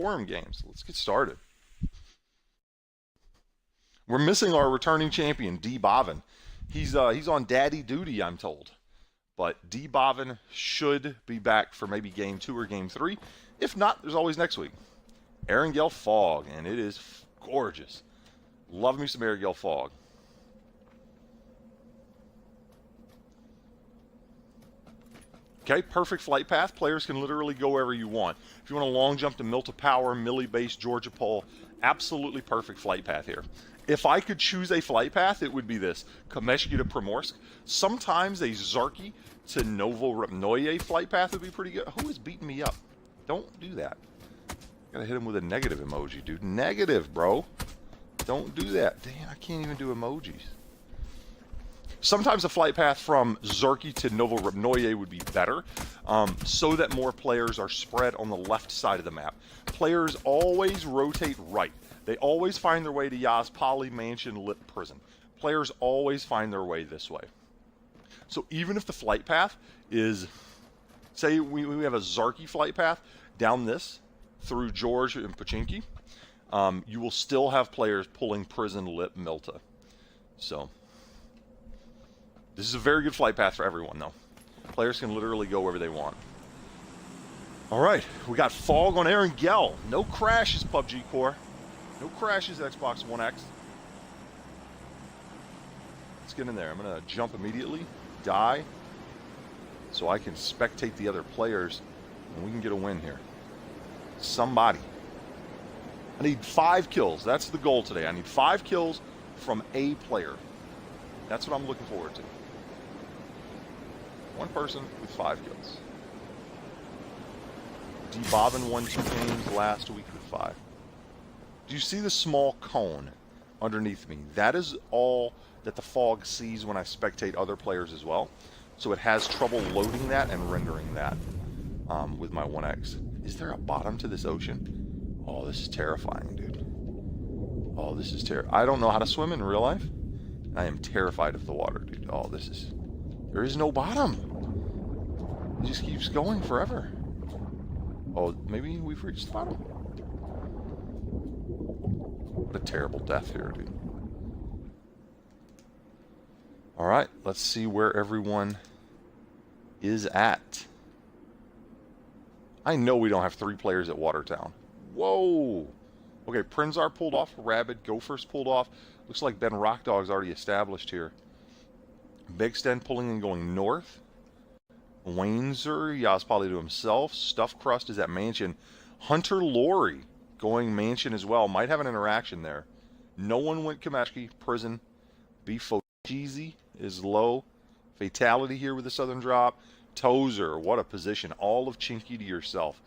Quorum Games. Let's get started. We're missing our returning champion, D. Bovin. He's on daddy duty, I'm told. But D. Bovin should be back for maybe game 2 or game 3. If not, there's always next week. Erangel Fog, and it is gorgeous. Love me some Erangel Fog. Okay, perfect flight path. Players can literally go wherever you want. If you want a long jump to Milta Power, Millie Base, Georgia Pole, absolutely perfect flight path here. If I could choose a flight path, it would be this. Kameshki to Primorsk. Sometimes a Zarki to Novorobnoye flight path would be pretty good. Who is beating me up? Don't do that. Gotta hit him with a negative emoji, dude. Negative, bro. Don't do that. Damn, I can't even do emojis. Sometimes a flight path from Zarki to Novorobnoye would be better, so that more players are spread on the left side of the map. Players always rotate right. They always find their way to Yazpali Mansion Lit Prison. Players always find their way this way. So even if the flight path is, say we have a Zarki flight path down this through George and Pachinki, you will still have players pulling Prison Lit Milta. So this is a very good flight path for everyone, though. Players can literally go wherever they want. All right, we got Fog on Erangel. No crashes, PUBG Core. No crashes, Xbox One X. Let's get in there. I'm going to jump immediately, die, so I can spectate the other players, and we can get a win here. Somebody. I need 5 kills. That's the goal today. I need 5 kills from a player. That's what I'm looking forward to. One person with 5 kills. D. Bobbin won 2 games last week with 5. Do you see the small cone underneath me? That is all that the fog sees when I spectate other players as well. So it has trouble loading that and rendering that with my 1X. Is there a bottom to this ocean? Oh, this is terrifying, dude. Oh, this is terrifying. I don't know how to swim in real life. I am terrified of the water, dude. Oh, this is... There is no bottom. It just keeps going forever. Oh, maybe we've reached the bottom. What a terrible death here, dude. Alright, let's see where everyone is at. I know we don't have 3 players at Watertown. Whoa! Okay, Prinzar pulled off. Rabid Gophers pulled off. Looks like Ben Rockdog's already established here. Big Sten pulling and going north. Wainzer, Yazpali to himself. Stuffed Crust is at Mansion. Hunter Laurie going Mansion as well. Might have an interaction there. No one went Kameshki. Prison. Beefocheesy is low. Fatality here with the Southern Drop. Tozer, what a position. All of Chinky to yourself.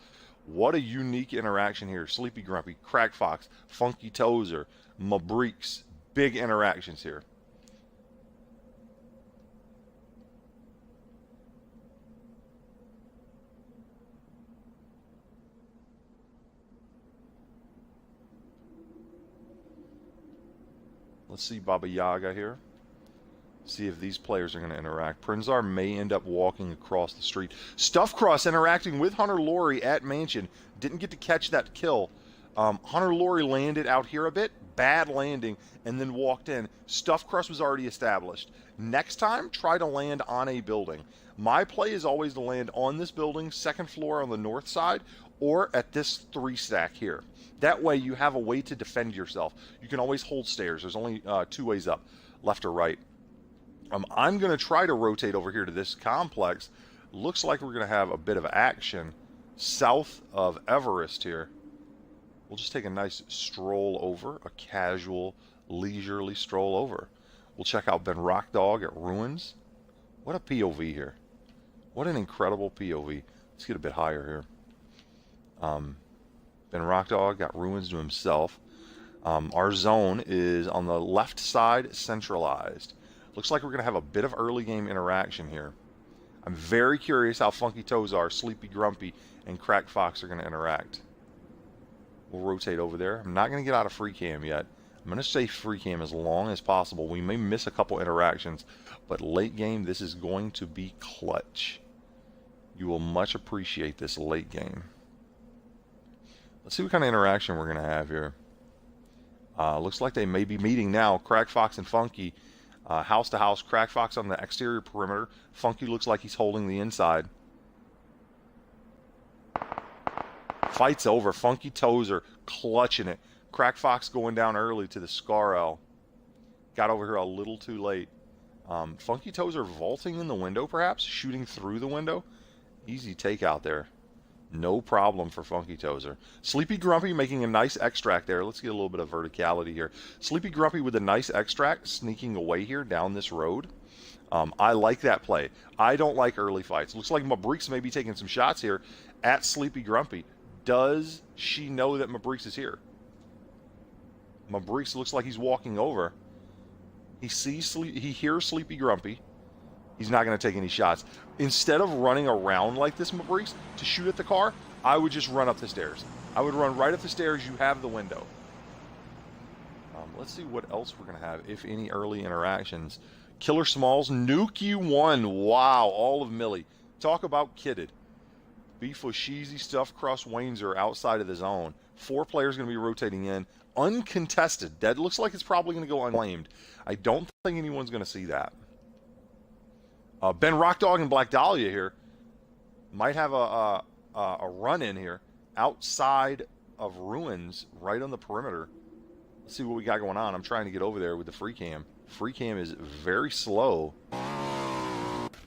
What a unique interaction here. Sleepy Grumpy, Crack Fox, Funky Tozer, Mabreeks. Big interactions here. Let's see Baba Yaga here. See if these players are going to interact. Prinzar may end up walking across the street. Stuffcross interacting with Hunter Laurie at Mansion. Didn't get to catch that kill. Hunter Laurie landed out here a bit. Bad landing. And then walked in. Stuffcross was already established. Next time, try to land on a building. My play is always to land on this building, 2nd floor on the north side, or at this 3 stack here. That way you have a way to defend yourself. You can always hold stairs. There's only 2 ways up, left or right. I'm going to try to rotate over here to this complex. Looks like we're going to have a bit of action south of Everest here. We'll just take a nice stroll over, a casual, leisurely stroll over. We'll check out Ben Rockdog at Ruins. What a POV here. What an incredible POV. Let's get a bit higher here. Ben Rockdog got Ruins to himself. Our zone is on the left side, centralized. Looks like we're going to have a bit of early game interaction here. I'm very curious how Funky Tozar, Sleepy Grumpy, and Crack Fox are going to interact. We'll rotate over there. I'm not going to get out of free cam yet. I'm going to stay free cam as long as possible. We may miss a couple interactions, but late game, this is going to be clutch. You will much appreciate this late game. Let's see what kind of interaction we're going to have here. Looks like they may be meeting now. Crack Fox and Funky, house to house. Crack Fox on the exterior perimeter. Funky looks like he's holding the inside. Fight's over. Funky Tozer clutching it. Crack Fox going down early to the Scar-L. Got over here a little too late. Funky Tozer vaulting in the window, perhaps? Shooting through the window? Easy takeout there. No problem for Funky Tozer. Sleepy Grumpy making a nice extract there. Let's get a little bit of verticality here. Sleepy Grumpy with a nice extract sneaking away here down this road. I like that play. I don't like early fights. Looks like Mabriks may be taking some shots here at Sleepy Grumpy. Does she know that Mabriks is here? Mabriks looks like he's walking over. He hears Sleepy Grumpy. He's not going to take any shots. Instead of running around like this, Mabriks, to shoot at the car, I would just run up the stairs. I would run right up the stairs. You have the window. Let's see what else we're going to have, if any early interactions. Killer Smalls, nuke you one. Wow, all of Millie. Talk about kidded. Beefosheezy, Stuffed Crust, Waynes are outside of the zone. 4 players going to be rotating in. Uncontested. That looks like it's probably going to go unclaimed. I don't think anyone's going to see that. Ben Rockdog and Black Dahlia here might have a run-in here outside of Ruins right on the perimeter. Let's see what we got going on. I'm trying to get over there with the free cam. Free cam is very slow. Let's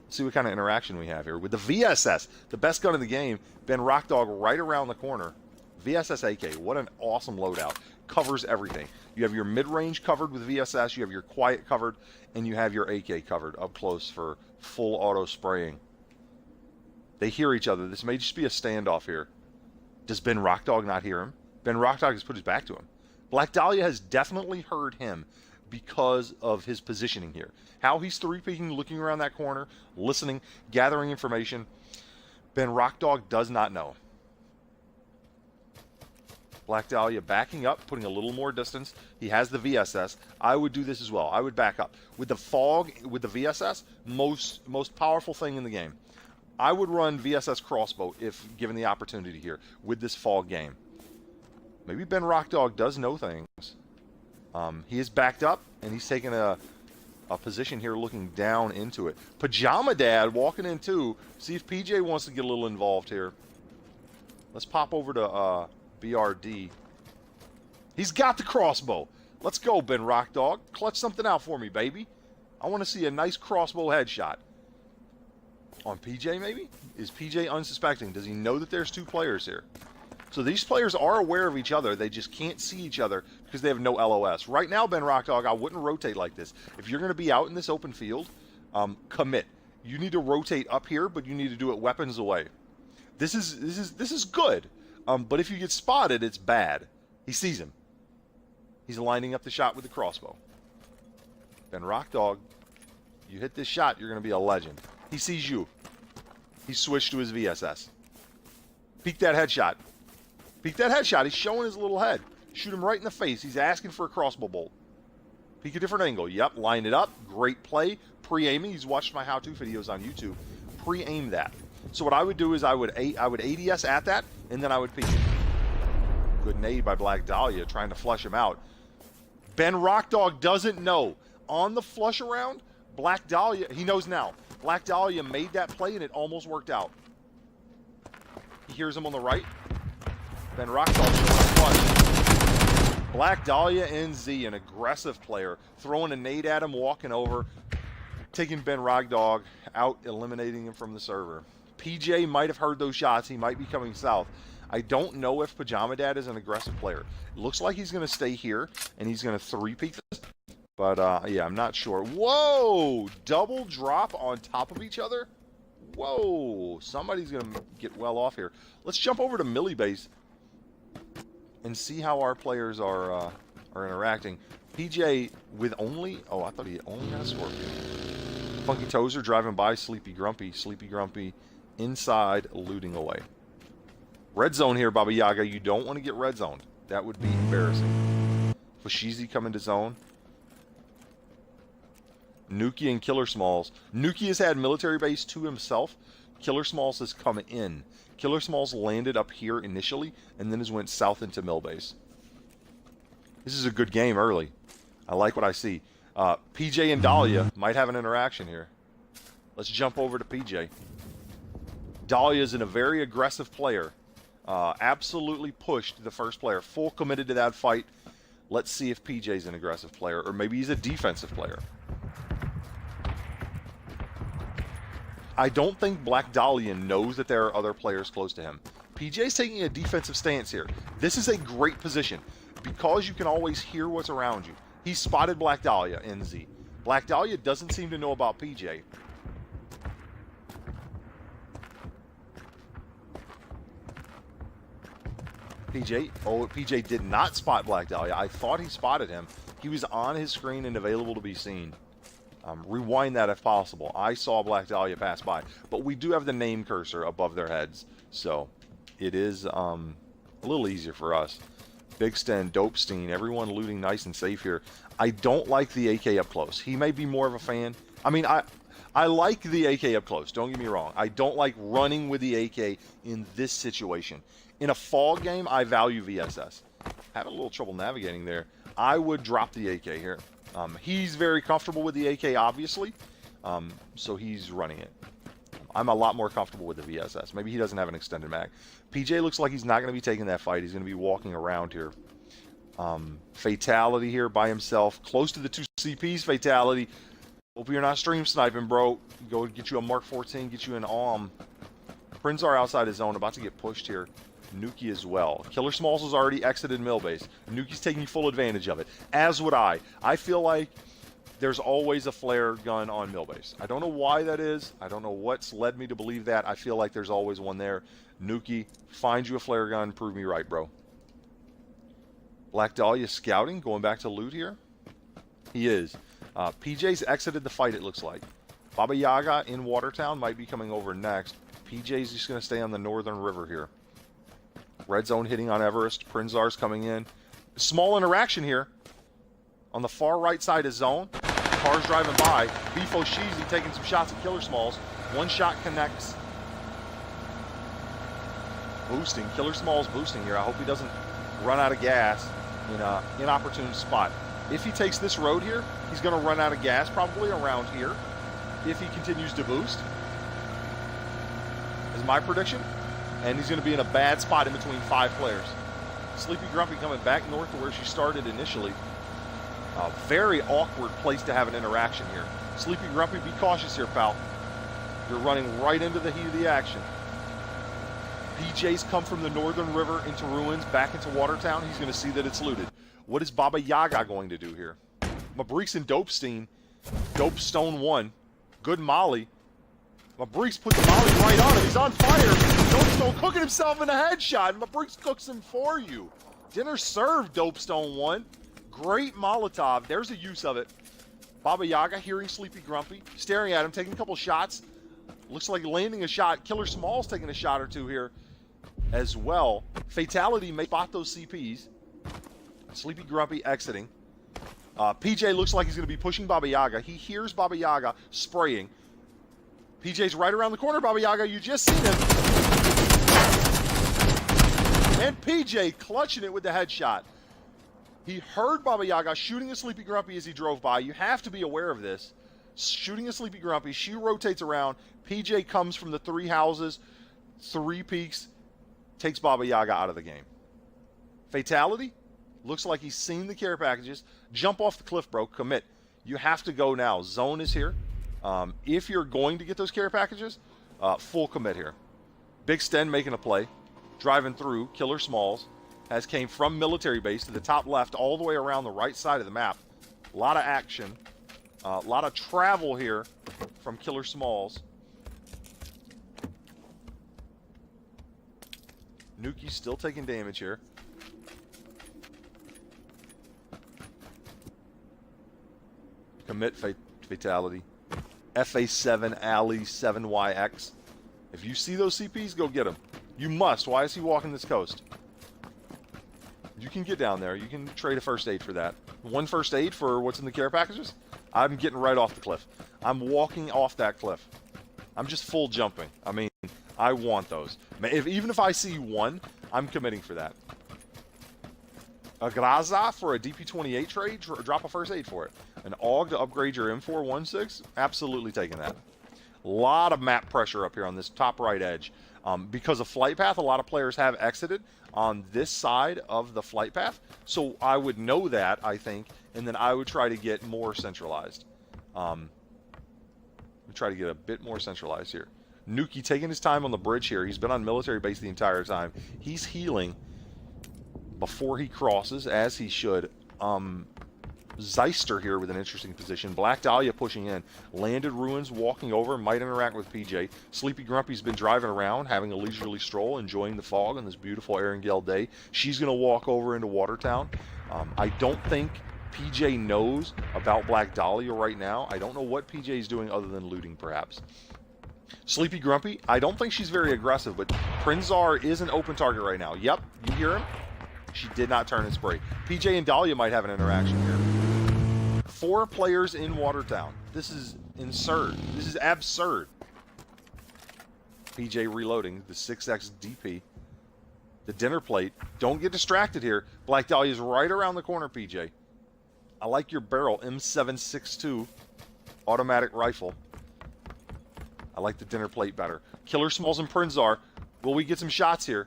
see what kind of interaction we have here with the VSS, the best gun in the game. Ben Rockdog right around the corner. VSS AK, what an awesome loadout. Covers everything. You have your mid-range covered with VSS, you have your quiet covered, and you have your AK covered up close for full auto spraying. They hear each other. This may just be a standoff here. Does Ben Rockdog not hear him? Ben Rockdog has put his back to him. Black Dahlia has definitely heard him because of his positioning here. How he's three-peeking, looking around that corner, listening, gathering information. Ben Rockdog does not know. Black Dahlia backing up, putting a little more distance. He has the VSS. I would do this as well. I would back up. With the fog, with the VSS, most powerful thing in the game. I would run VSS crossbow if given the opportunity here with this fog game. Maybe Ben Rockdog does know things. He is backed up, and he's taking a position here looking down into it. Pajama Dad walking in too. See if PJ wants to get a little involved here. Let's pop over to BRD. He's got the crossbow. Let's go, Ben Rockdog. Clutch something out for me, baby. I want to see a nice crossbow headshot. On PJ, maybe? Is PJ unsuspecting? Does he know that there's 2 players here? So these players are aware of each other. They just can't see each other because they have no LOS. Right now, Ben Rockdog, I wouldn't rotate like this. If you're going to be out in this open field, commit. You need to rotate up here, but you need to do it weapons away. This is good. But if you get spotted, it's bad. He sees him. He's lining up the shot with the crossbow. Ben Rockdog, you hit this shot, you're going to be a legend. He sees you. He switched to his VSS. Peek that headshot. Peek that headshot. He's showing his little head. Shoot him right in the face. He's asking for a crossbow bolt. Peek a different angle. Yep, line it up. Great play. Pre-aiming. He's watched my how-to videos on YouTube. Pre-aim that. So what I would do is I would ADS at that, and then I would peek. Good nade by Black Dahlia trying to flush him out. Ben Rockdog doesn't know. On the flush around, Black Dahlia, he knows now. Black Dahlia made that play, and it almost worked out. He hears him on the right. Ben Rockdog flush. Black Dahlia NZ, an aggressive player, throwing a nade at him, walking over, taking Ben Rockdog out, eliminating him from the server. PJ might have heard those shots. He might be coming south. I don't know if Pajama Dad is an aggressive player. It looks like he's going to stay here, and he's going to 3-peek this. But, yeah, I'm not sure. Whoa! Double drop on top of each other? Whoa! Somebody's going to get well off here. Let's jump over to Millie Base and see how our players are interacting. PJ with only... Oh, I thought he only got a Scorpion. Funky Tozer driving by Sleepy Grumpy. Sleepy Grumpy inside, looting away. Red zone here, Baba Yaga. You don't want to get red zoned. That would be embarrassing. Fashizi coming to zone. Nuki and Killer Smalls. Nuki has had military base to himself. Killer Smalls has come in. Killer Smalls landed up here initially, and then has went south into Millbase. This is a good game early. I like what I see. PJ and Dahlia might have an interaction here. Let's jump over to PJ. Dahlia is a very aggressive player. Absolutely pushed the first player. Full committed to that fight. Let's see if PJ's an aggressive player, or maybe he's a defensive player. I don't think Black Dahlia knows that there are other players close to him. PJ's taking a defensive stance here. This is a great position because you can always hear what's around you. He spotted Black Dahlia, NZ. Black Dahlia doesn't seem to know about PJ. PJ did not spot Black Dahlia. I thought he spotted him. He was on his screen and available to be seen. Rewind that if possible. I saw Black Dahlia pass by, but we do have the name cursor above their heads, so it is a little easier for us. Big Sten, Dopestein, everyone looting nice and safe here. I don't like the AK up close. He may be more of a fan. I mean, I like the AK up close, don't get me wrong. I don't like running with the AK in this situation. In a fall game, I value VSS. Having a little trouble navigating there. I would drop the AK here. He's very comfortable with the AK, obviously, so he's running it. I'm a lot more comfortable with the VSS. Maybe he doesn't have an extended mag. PJ looks like he's not going to be taking that fight. He's going to be walking around here. Fatality here by himself. Close to the 2 CPs, Fatality. Hope you're not stream sniping, bro. Go get you a Mark 14, get you an AUM. Prinzar outside his zone, about to get pushed here. Nuki as well. Killer Smalls has already exited Millbase. Nuki's taking full advantage of it, as would I. I feel like there's always a flare gun on Millbase. I don't know why that is. I don't know what's led me to believe that. I feel like there's always one there. Nuki, find you a flare gun. Prove me right, bro. Black Dahlia scouting, going back to loot here. He is. PJ's exited the fight, it looks like. Baba Yaga in Watertown might be coming over next. PJ's just going to stay on the northern river here. Red zone hitting on Everest. Prinzar's coming in. Small interaction here. On the far right side of zone. Cars driving by. Beefo Sheezy taking some shots at Killer Smalls. One shot connects. Boosting. Killer Smalls boosting here. I hope he doesn't run out of gas in an inopportune spot. If he takes this road here, he's going to run out of gas probably around here. If he continues to boost. Is my prediction. And he's going to be in a bad spot in between 5 players. Sleepy Grumpy coming back north to where she started initially. A very awkward place to have an interaction here. Sleepy Grumpy, be cautious here, pal. You're running right into the heat of the action. PJ's come from the northern river into ruins, back into Watertown. He's going to see that it's looted. What is Baba Yaga going to do here? Mabriks and Dopestein. Dopestone 1. Good molly. Mabriks puts the molly right on him. He's on fire. Dopestone cooking himself in a headshot. Mabriks cooks him for you. Dinner served, Dopestone 1. Great Molotov. There's a use of it. Baba Yaga hearing Sleepy Grumpy. Staring at him, taking a couple shots. Looks like landing a shot. Killer Smalls taking a shot or two here as well. Fatality may spot those CPs. Sleepy Grumpy exiting. PJ looks like he's going to be pushing Baba Yaga. He hears Baba Yaga spraying. PJ's right around the corner, Baba Yaga. You just seen him. And PJ clutching it with the headshot. He heard Baba Yaga shooting a Sleepy Grumpy as he drove by. You have to be aware of this. Shooting a Sleepy Grumpy. She rotates around. PJ comes from the 3 houses, 3 peaks, takes Baba Yaga out of the game. Fatality. Looks like he's seen the care packages. Jump off the cliff, bro. Commit. You have to go now. Zone is here. If you're going to get those care packages, full commit here. Big Sten making a play. Driving through. Killer Smalls has came from military base to the top left all the way around the right side of the map. A lot of action. A lot of travel here from Killer Smalls. Nuki's still taking damage here. Commit fatality. FA7 Alley 7YX. If you see those CPs, go get them. You must. Why is he walking this coast? You can get down there. You can trade a first aid for that. 1 first aid for what's in the care packages? I'm getting right off the cliff. I'm walking off that cliff. I'm just full jumping. I mean, I want those. Even if I see one, I'm committing for that. A Graza for a DP28 trade, drop a first aid for it. An AUG to upgrade your M416, absolutely taking that. A lot of map pressure up here on this top right edge. Because of flight path, a lot of players have exited on this side of the flight path. So I would know that, I think, and then I would try to get more centralized. Try to get a bit more centralized here. Nuki taking his time on the bridge here. He's been on military base the entire time. He's healing before he crosses, as he should. Zeister here with an interesting position. Black Dahlia pushing in. Landed Ruins walking over, might interact with PJ. Sleepy Grumpy's been driving around, having a leisurely stroll, enjoying the fog on this beautiful Erangel day. She's going to walk over into Watertown. I don't think PJ knows about Black Dahlia right now. I don't know what PJ is doing other than looting, perhaps. Sleepy Grumpy, I don't think she's very aggressive, but Prinzar is an open target right now. Yep, you hear him? She did not turn and spray. PJ and Dahlia might have an interaction here. 4 players in Watertown. This is absurd. This is absurd. PJ reloading the 6X DP. The dinner plate. Don't get distracted here. Black Dahlia's right around the corner, PJ. I like your barrel, M762 automatic rifle. I like the dinner plate better. Killer Smalls and Prinzar. Will we get some shots here?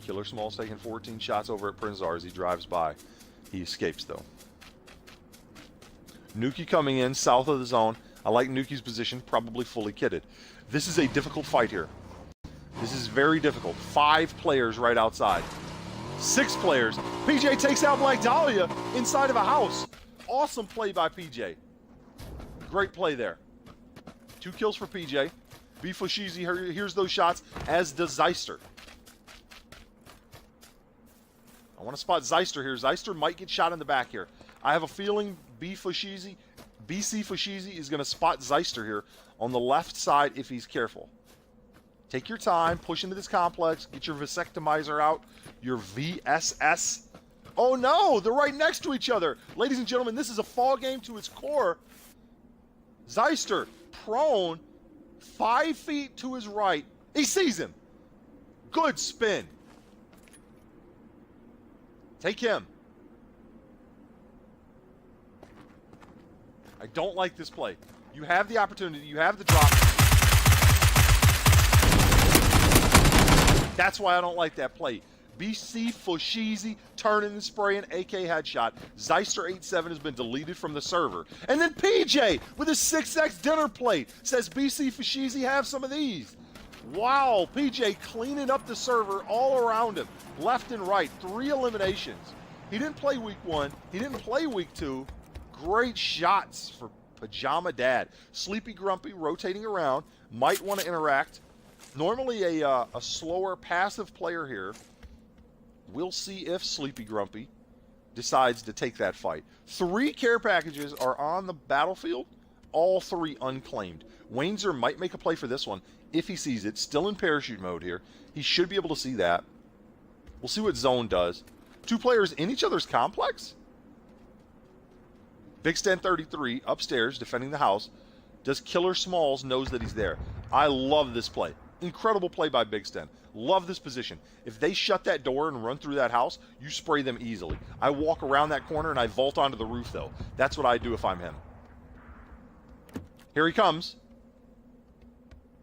Killer Smalls taking 14 shots over at Prinzar as he drives by. He escapes, though. Nuki coming in south of the zone. I like Nuki's position, probably fully kitted. This is a difficult fight here. This is very difficult. 5 players right outside. 6 players. PJ takes out Black Dahlia inside of a house. Awesome play by PJ. Great play there. 2 kills for PJ. B. Fushizi hears those shots, as does Zeister. I want to spot Zeister here. Zeister might get shot in the back here. I have a feeling BC Fushizi is going to spot Zeister here on the left side if he's careful. Take your time, push into this complex, get your vasectomizer out, your VSS. Oh no, they're right next to each other. Ladies and gentlemen, this is a fall game to its core. Zeister, prone, 5 feet to his right. He sees him. Good spin. Take him. I don't like this play. You have the opportunity. You have the drop. That's why I don't like that play. BC Fushizi turning and spraying AK headshot. Zeister 87 has been deleted from the server. And then PJ with a 6X dinner plate says, BC Fushizi, have some of these. Wow, PJ cleaning up the server all around him, left and right. 3 eliminations. He didn't play week 1. He didn't play week 2. Great shots for Pajama Dad. Sleepy Grumpy rotating around. Might want to interact. Normally a slower passive player here. We'll see if Sleepy Grumpy decides to take that fight. 3 care packages are on the battlefield. All 3 unclaimed. Wainzer might make a play for this one if he sees it. Still in parachute mode here. He should be able to see that. We'll see what zone does. 2 players in each other's complex. Big Stand 33 upstairs defending the house. Does Killer Smalls knows that he's there? I love this play. Incredible play by Big Sten. Love this position. If they shut that door and run through that house, you spray them easily. I walk around that corner and I vault onto the roof, though. That's what I do if I'm him. Here he comes.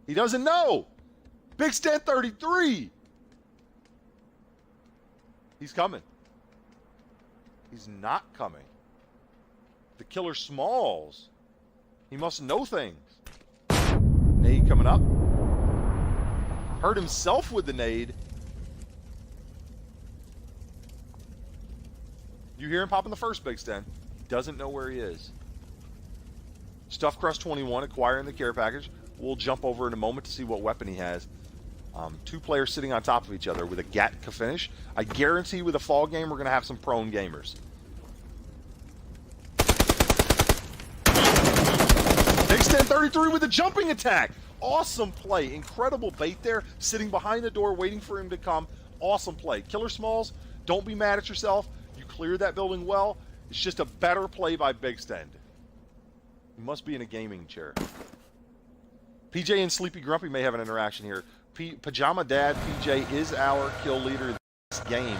He doesn't know. Big Sten 33. He's coming. He's not coming. The Killer Smalls. He must know things. Nade coming up. Hurt himself with the nade. You hear him popping the first Big Sten. He doesn't know where he is. Stuff Crust 21 acquiring the care package. We'll jump over in a moment to see what weapon he has. 2 players sitting on top of each other with a Gatka finish. I guarantee with a fall game we're going to have some prone gamers. Big Stand 33 with a jumping attack. Awesome play. Incredible bait there. Sitting behind the door waiting for him to come. Awesome play. Killer Smalls, don't be mad at yourself. You cleared that building well. It's just a better play by Big Stend. He must be in a gaming chair. PJ and Sleepy Grumpy may have an interaction here. Pajama Dad PJ is our kill leader this game.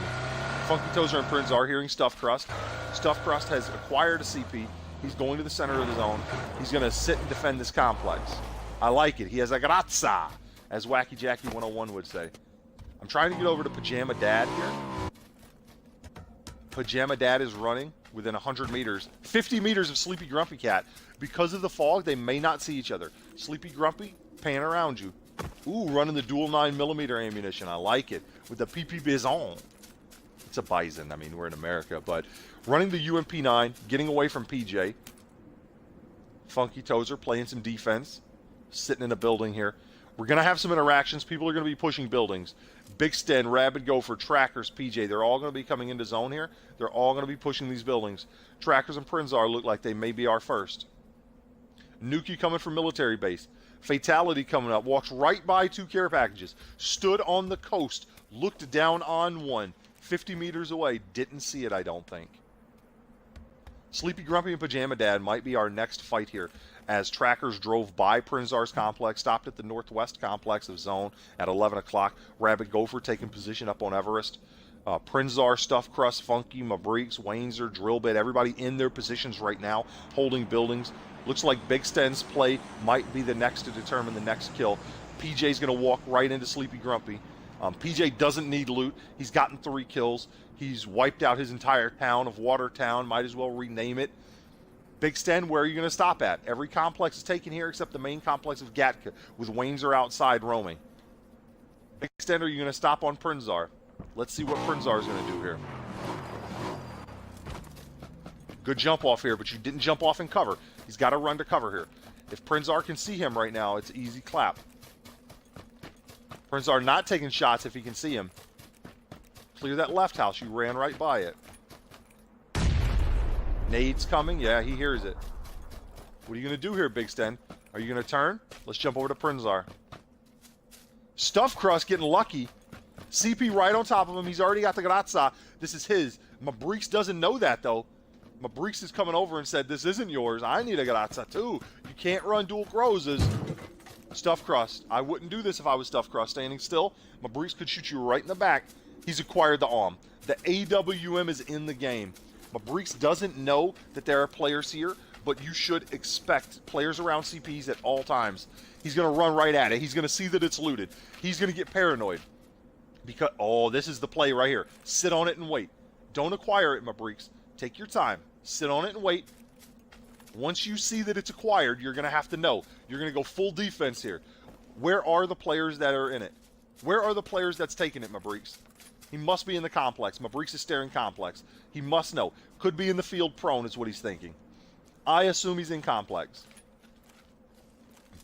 Funky Tozer and Prince are hearing Stuffed Crust. Stuffed Crust has acquired a CP. He's going to the center of the zone. He's going to sit and defend this complex. I like it. He has a grazza, as Wacky Jackie 101 would say. I'm trying to get over to Pajama Dad here. Pajama Dad is running within 100 meters. 50 meters of Sleepy Grumpy Cat. Because of the fog, they may not see each other. Sleepy Grumpy, pan around you. Ooh, running the dual 9mm ammunition. I like it. With the PP Bison. It's a Bison. I mean, we're in America. But running the UMP9, getting away from PJ. Funky Tozer playing some defense. Sitting in a building here. We're going to have some interactions. People are going to be pushing buildings. Big Sten, Rabid Gopher, Trackers, PJ. They're all going to be coming into zone here. They're all going to be pushing these buildings. Trackers and Prinzar look like they may be our first. Nuki coming from military base. Fatality coming up. Walks right by 2 care packages. Stood on the coast. Looked down on one. 50 meters away. Didn't see it, I don't think. Sleepy Grumpy and Pajama Dad might be our next fight here, as Trackers drove by Prinzar's complex, stopped at the northwest complex of zone at 11 o'clock. Rabid Gopher taking position up on Everest. Prinzar, Stuffed Crust, Funky, Mabreeks, Wainzer, Drill Bit, everybody in their positions right now, holding buildings. Looks like Big Sten's play might be the next to determine the next kill. PJ's going to walk right into Sleepy Grumpy. PJ doesn't need loot. He's gotten 3 kills. He's wiped out his entire town of Watertown. Might as well rename it. Big Sten, where are you going to stop at? Every complex is taken here except the main complex of Gatka, with Wainzer outside roaming. Big Sten, are you going to stop on Prinzar? Let's see what Prinzar is going to do here. Good jump off here, but you didn't jump off in cover. He's got to run to cover here. If Prinzar can see him right now, it's easy clap. Prinzar not taking shots if he can see him. Clear that left house. You ran right by it. Nade's coming. Yeah, he hears it. What are you going to do here, Big Sten? Are you going to turn? Let's jump over to Prinzar. Stuffed Crust getting lucky. CP right on top of him. He's already got the grazza. This is his. Mabreeks doesn't know that, though. Mabreeks is coming over and said, this isn't yours. I need a grazza, too. You can't run dual Grozes. Stuffed Crust. I wouldn't do this if I was Stuffed Crust. Standing still, Mabreeks could shoot you right in the back. He's acquired the AWM. The AWM is in the game. Mabreeks doesn't know that there are players here, but you should expect players around CPs at all times. He's going to run right at it. He's going to see that it's looted. He's going to get paranoid. Because, oh, this is the play right here. Sit on it and wait. Don't acquire it, Mabreeks. Take your time. Sit on it and wait. Once you see that it's acquired, you're going to have to know. You're going to go full defense here. Where are the players that are in it? Where are the players that's taking it, Mabreeks? He must be in the complex. Mabreeks is staring complex. He must know. Could be in the field prone is what he's thinking. I assume he's in complex.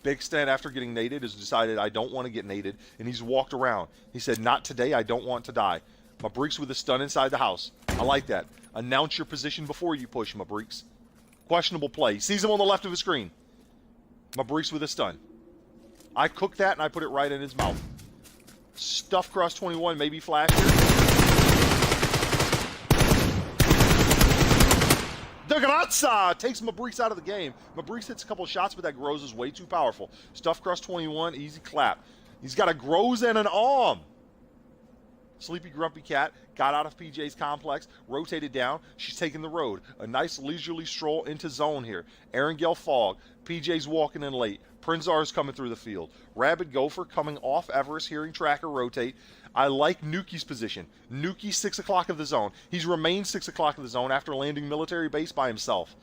Big Sten, after getting naded, has decided, I don't want to get naded, and he's walked around. He said, not today, I don't want to die. Mabreeks with a stun inside the house. I like that. Announce your position before you push, Mabreeks. Questionable play. Sees him on the left of the screen. Mabreeks with a stun. I cooked that, and I put it right in his mouth. Stuffed Crust 21, maybe flash here. The grazza takes Mabreeks out of the game. Mabreeks hits a couple of shots, but that Groz is way too powerful. Stuffed Crust 21, easy clap. He's got a Groz and an AWM. Sleepy Grumpy Cat got out of PJ's complex, rotated down. She's taking the road. A nice leisurely stroll into zone here. Erangel Fog. PJ's walking in late. Prinzar's coming through the field. Rabid Gopher coming off Everest, hearing Tracker rotate. I like Nuki's position. Nuki 6 o'clock of the zone. He's remained 6 o'clock of the zone after landing military base by himself.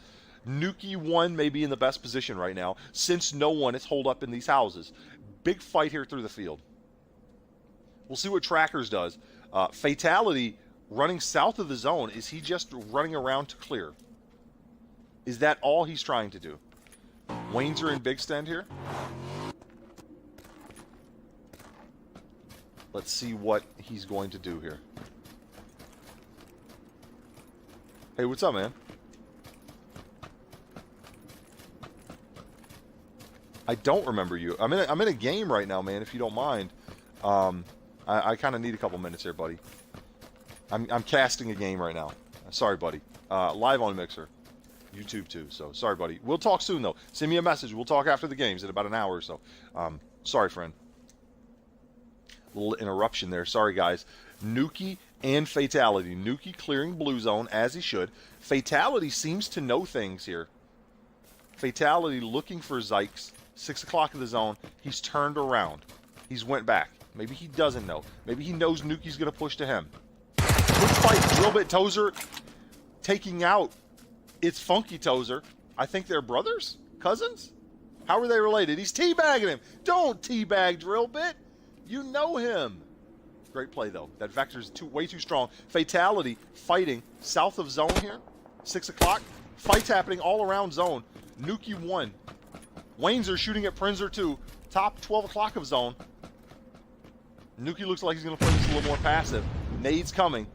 Nuki 1 may be in the best position right now, since no one is holed up in these houses. Big fight here through the field. We'll see what Trackers does. Fatality running south of the zone. Is he just running around to clear? Is that all he's trying to do? Wainzer and Big Sten here. Let's see what he's going to do here. Hey, what's up, man? I don't remember you. I'm in a game right now, man, if you don't mind. I kind of need a couple minutes here, buddy. I'm casting a game right now. Sorry, buddy. live on Mixer. YouTube too, so sorry, buddy. We'll talk soon, though. Send me a message. We'll talk after the games in about an hour or so. Sorry, friend. Little interruption there. Sorry, guys. Nuki and Fatality. Nuki clearing blue zone, as he should. Fatality seems to know things here. Fatality looking for Zykes. 6 o'clock in the zone. He's turned around. He's went back. Maybe he doesn't know. Maybe he knows Nuki's going to push to him. Good fight. Drillbit Tozer taking out It's Funky Tozer. I think they're brothers? Cousins? How are they related? He's teabagging him. Don't teabag Drillbit. You know him. Great play, though. That vector's way too strong. Fatality fighting south of zone here. 6 o'clock. Fights happening all around zone. Nuki 1. Wainzer shooting at Prinzer 2. Top 12 o'clock of zone. Nuki looks like he's going to play this a little more passive. Nades coming.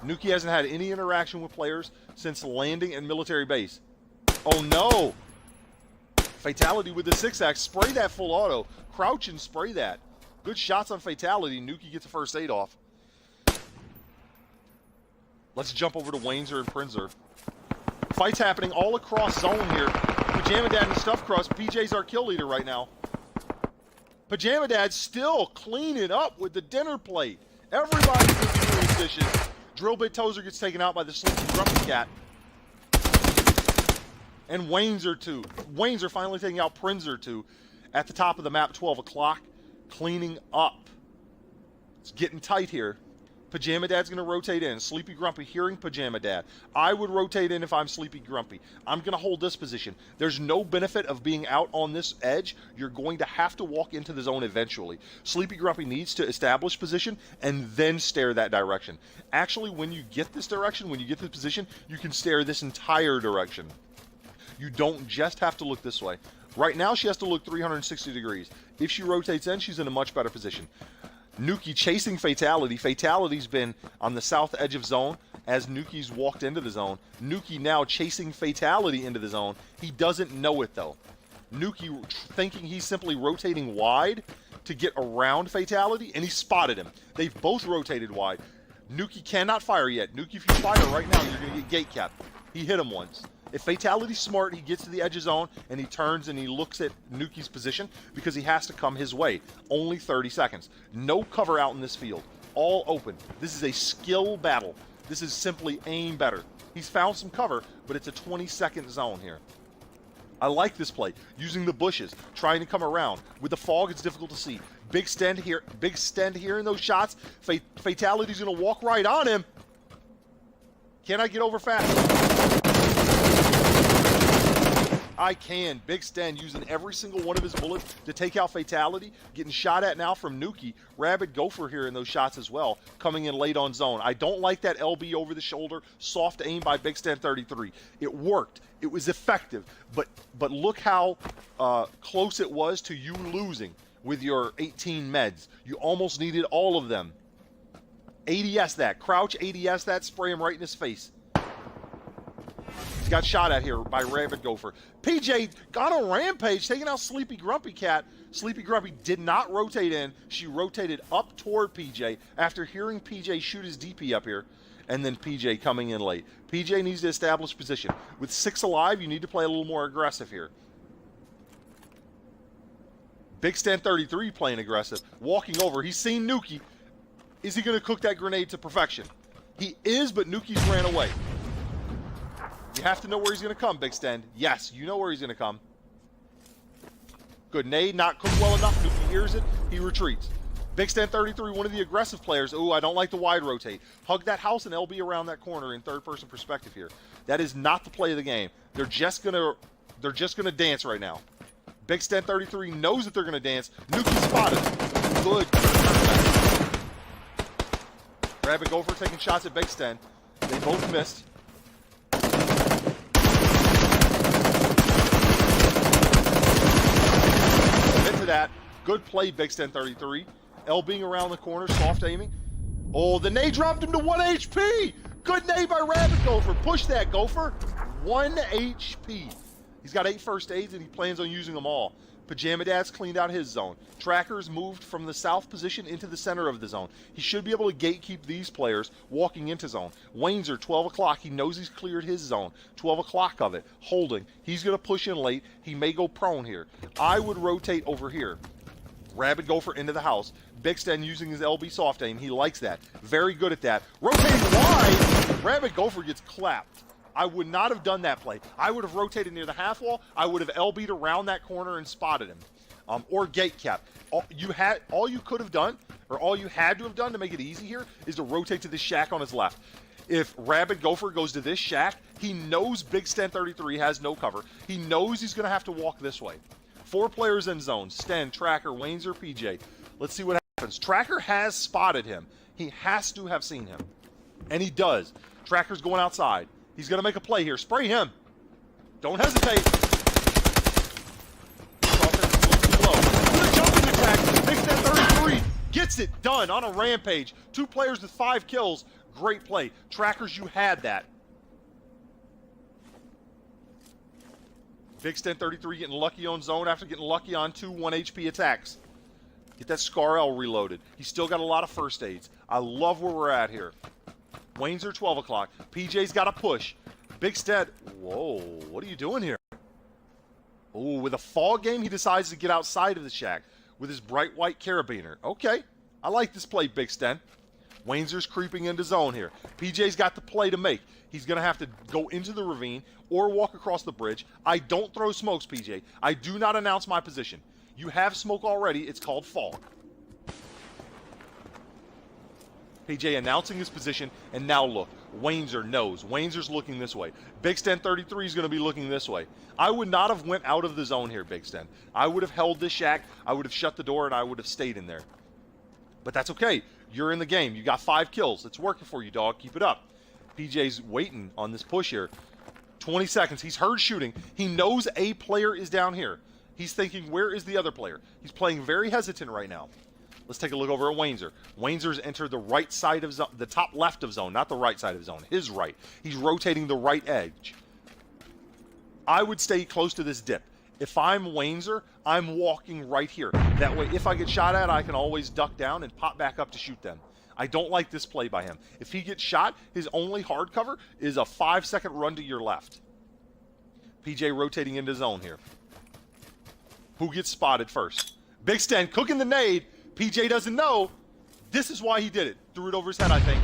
Nuki hasn't had any interaction with players since landing in military base. Oh, no. Fatality with the 6X. Spray that full auto. Crouch and spray that. Good shots on Fatality. Nuki gets the first aid off. Let's jump over to Wainzer and Prinzer. Fights happening all across zone here. Pajama Dad and Stuffed Crust. PJ's our kill leader right now. Pajama Dad's still cleaning up with the dinner plate. Everybody's doing his dishes. Drillbit Tozer gets taken out by the Sleepy Grumpy Cat. And Wainzer 2. Wainzer finally taking out Prinzer 2 at the top of the map, 12 o'clock. Cleaning up. It's getting tight here. Pajama Dad's going to rotate in. Sleepy Grumpy hearing Pajama Dad. I would rotate in if I'm Sleepy Grumpy. I'm going to hold this position. There's no benefit of being out on this edge. You're going to have to walk into the zone eventually. Sleepy Grumpy needs to establish position and then stare that direction. Actually, when you get this direction, when you get this position, you can stare this entire direction. You don't just have to look this way. Right now, she has to look 360 degrees. If she rotates in, she's in a much better position. Nuki chasing Fatality. Fatality's been on the south edge of zone as Nuki's walked into the zone. Nuki now chasing Fatality into the zone. He doesn't know it, though. Nuki thinking he's simply rotating wide to get around Fatality, and he spotted him. They've both rotated wide. Nuki cannot fire yet. Nuki, if you fire right now, you're going to get gate capped. He hit him once. If Fatality's smart, he gets to the edge of zone, and he turns and he looks at Nuki's position because he has to come his way. Only 30 seconds. No cover out in this field. All open. This is a skill battle. This is simply aim better. He's found some cover, but it's a 20-second zone here. I like this play. Using the bushes, trying to come around. With the fog, it's difficult to see. Big stand here in those shots. Fatality's going to walk right on him. Can I get over fast? I can. Big Sten using every single one of his bullets to take out Fatality. Getting shot at now from Nuki. Rabid Gopher here in those shots as well. Coming in late on zone. I don't like that LB over the shoulder. Soft aim by Big Sten 33. It worked. It was effective. But look how close it was to you losing with your 18 meds. You almost needed all of them. ADS that. Crouch ADS that. Spray him right in his face. He's got shot at here by Rabid Gopher. PJ got on rampage, taking out Sleepy Grumpy Cat. Sleepy Grumpy did not rotate in. She rotated up toward PJ after hearing PJ shoot his DP up here. And then PJ coming in late. PJ needs to establish position. With 6 alive, you need to play a little more aggressive here. Big Stan 33 playing aggressive. Walking over. He's seen Nuki. Is he going to cook that grenade to perfection? He is, but Nuki's ran away. You have to know where he's going to come, Big Sten. Yes, you know where he's going to come. Good nade, not cooked well enough. Nuki hears it. He retreats. Big Sten 33, one of the aggressive players. Ooh, I don't like the wide rotate. Hug that house and LB around that corner in third-person perspective here. That is not the play of the game. They're just gonna dance right now. Big Sten 33 knows that they're gonna dance. Nuki spotted. Good. Rabid Gopher taking shots at Big Sten. They both missed. That. Good play, Big Sten 33. LBing around the corner, soft aiming. Oh, the nade dropped him to 1 HP. Good nade by Rabid Gopher. Push that, Gopher. 1 HP. He's got 8 first aids, and he plans on using them all. Pajama Dad's cleaned out his zone. Tracker's moved from the south position into the center of the zone. He should be able to gatekeep these players walking into zone. Wainzer, 12 o'clock. He knows he's cleared his zone. 12 o'clock of it. Holding. He's going to push in late. He may go prone here. I would rotate over here. Rabbit Gopher into the house. Big Sten using his LB soft aim. He likes that. Very good at that. Rotating wide. Rabbit Gopher gets clapped. I would not have done that play. I would have rotated near the half wall. I would have LB'd around that corner and spotted him. Or gate cap. All you could have done, or all you had to have done to make it easy here, is to rotate to this shack on his left. If Rabbit Gopher goes to this shack, he knows Big Sten 33 has no cover. He knows he's going to have to walk this way. 4 players in zone. Sten, Tracker, Wainzer, PJ. Let's see what happens. Tracker has spotted him. He has to have seen him. And he does. Tracker's going outside. He's going to make a play here. Spray him. Don't hesitate. Gonna jump in the crack. Makes that 33. Gets it done on a rampage. 2 players with 5 kills. Great play. Trackers, you had that. Big Sten 33 getting lucky on zone after getting lucky on 2 1 HP attacks. Get that Scar L reloaded. He's still got a lot of first aids. I love where we're at here. Wainzer, 12 o'clock. PJ's got a push. Big Sten. Whoa, what are you doing here? Oh, with a fog game, he decides to get outside of the shack with his bright white carabiner. Okay, I like this play, Big Sten. Wainzer's creeping into zone here. PJ's got the play to make. He's going to have to go into the ravine or walk across the bridge. I don't throw smokes, PJ. I do not announce my position. You have smoke already. It's called fog. PJ announcing his position, and now look. Wainzer knows. Wainzer's looking this way. Big Sten 33 is going to be looking this way. I would not have went out of the zone here, Big Sten. I would have held this shack, I would have shut the door, and I would have stayed in there. But that's okay. You're in the game. You got 5 kills. It's working for you, dog. Keep it up. PJ's waiting on this push here. 20 seconds. He's heard shooting. He knows a player is down here. He's thinking, where is the other player? He's playing very hesitant right now. Let's take a look over at Wainzer. Wainzer's entered the right side of zone, the top left of zone, not the right side of zone, his right. He's rotating the right edge. I would stay close to this dip. If I'm Wainzer, I'm walking right here. That way, if I get shot at, I can always duck down and pop back up to shoot them. I don't like this play by him. If he gets shot, his only hard cover is a 5-second run to your left. PJ rotating into zone here. Who gets spotted first? Big Sten cooking the nade. PJ doesn't know. This is why he did it. Threw it over his head, I think.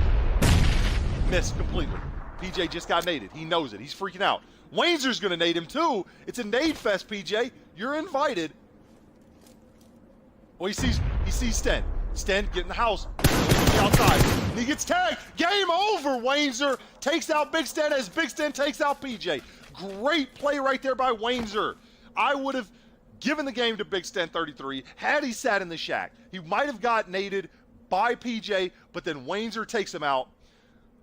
Missed completely. PJ just got naded. He knows it. He's freaking out. Wainzer's going to nade him too. It's a nade fest, PJ. You're invited. Well, he sees Sten. Sten, get in the house. Outside. And he gets tagged. Game over, Wainzer. Takes out Big Sten as Big Sten takes out PJ. Great play right there by Wainzer. I would have given the game to Big Sten 33 had he sat in the shack. He might have got naded by PJ, but then Wainzer takes him out.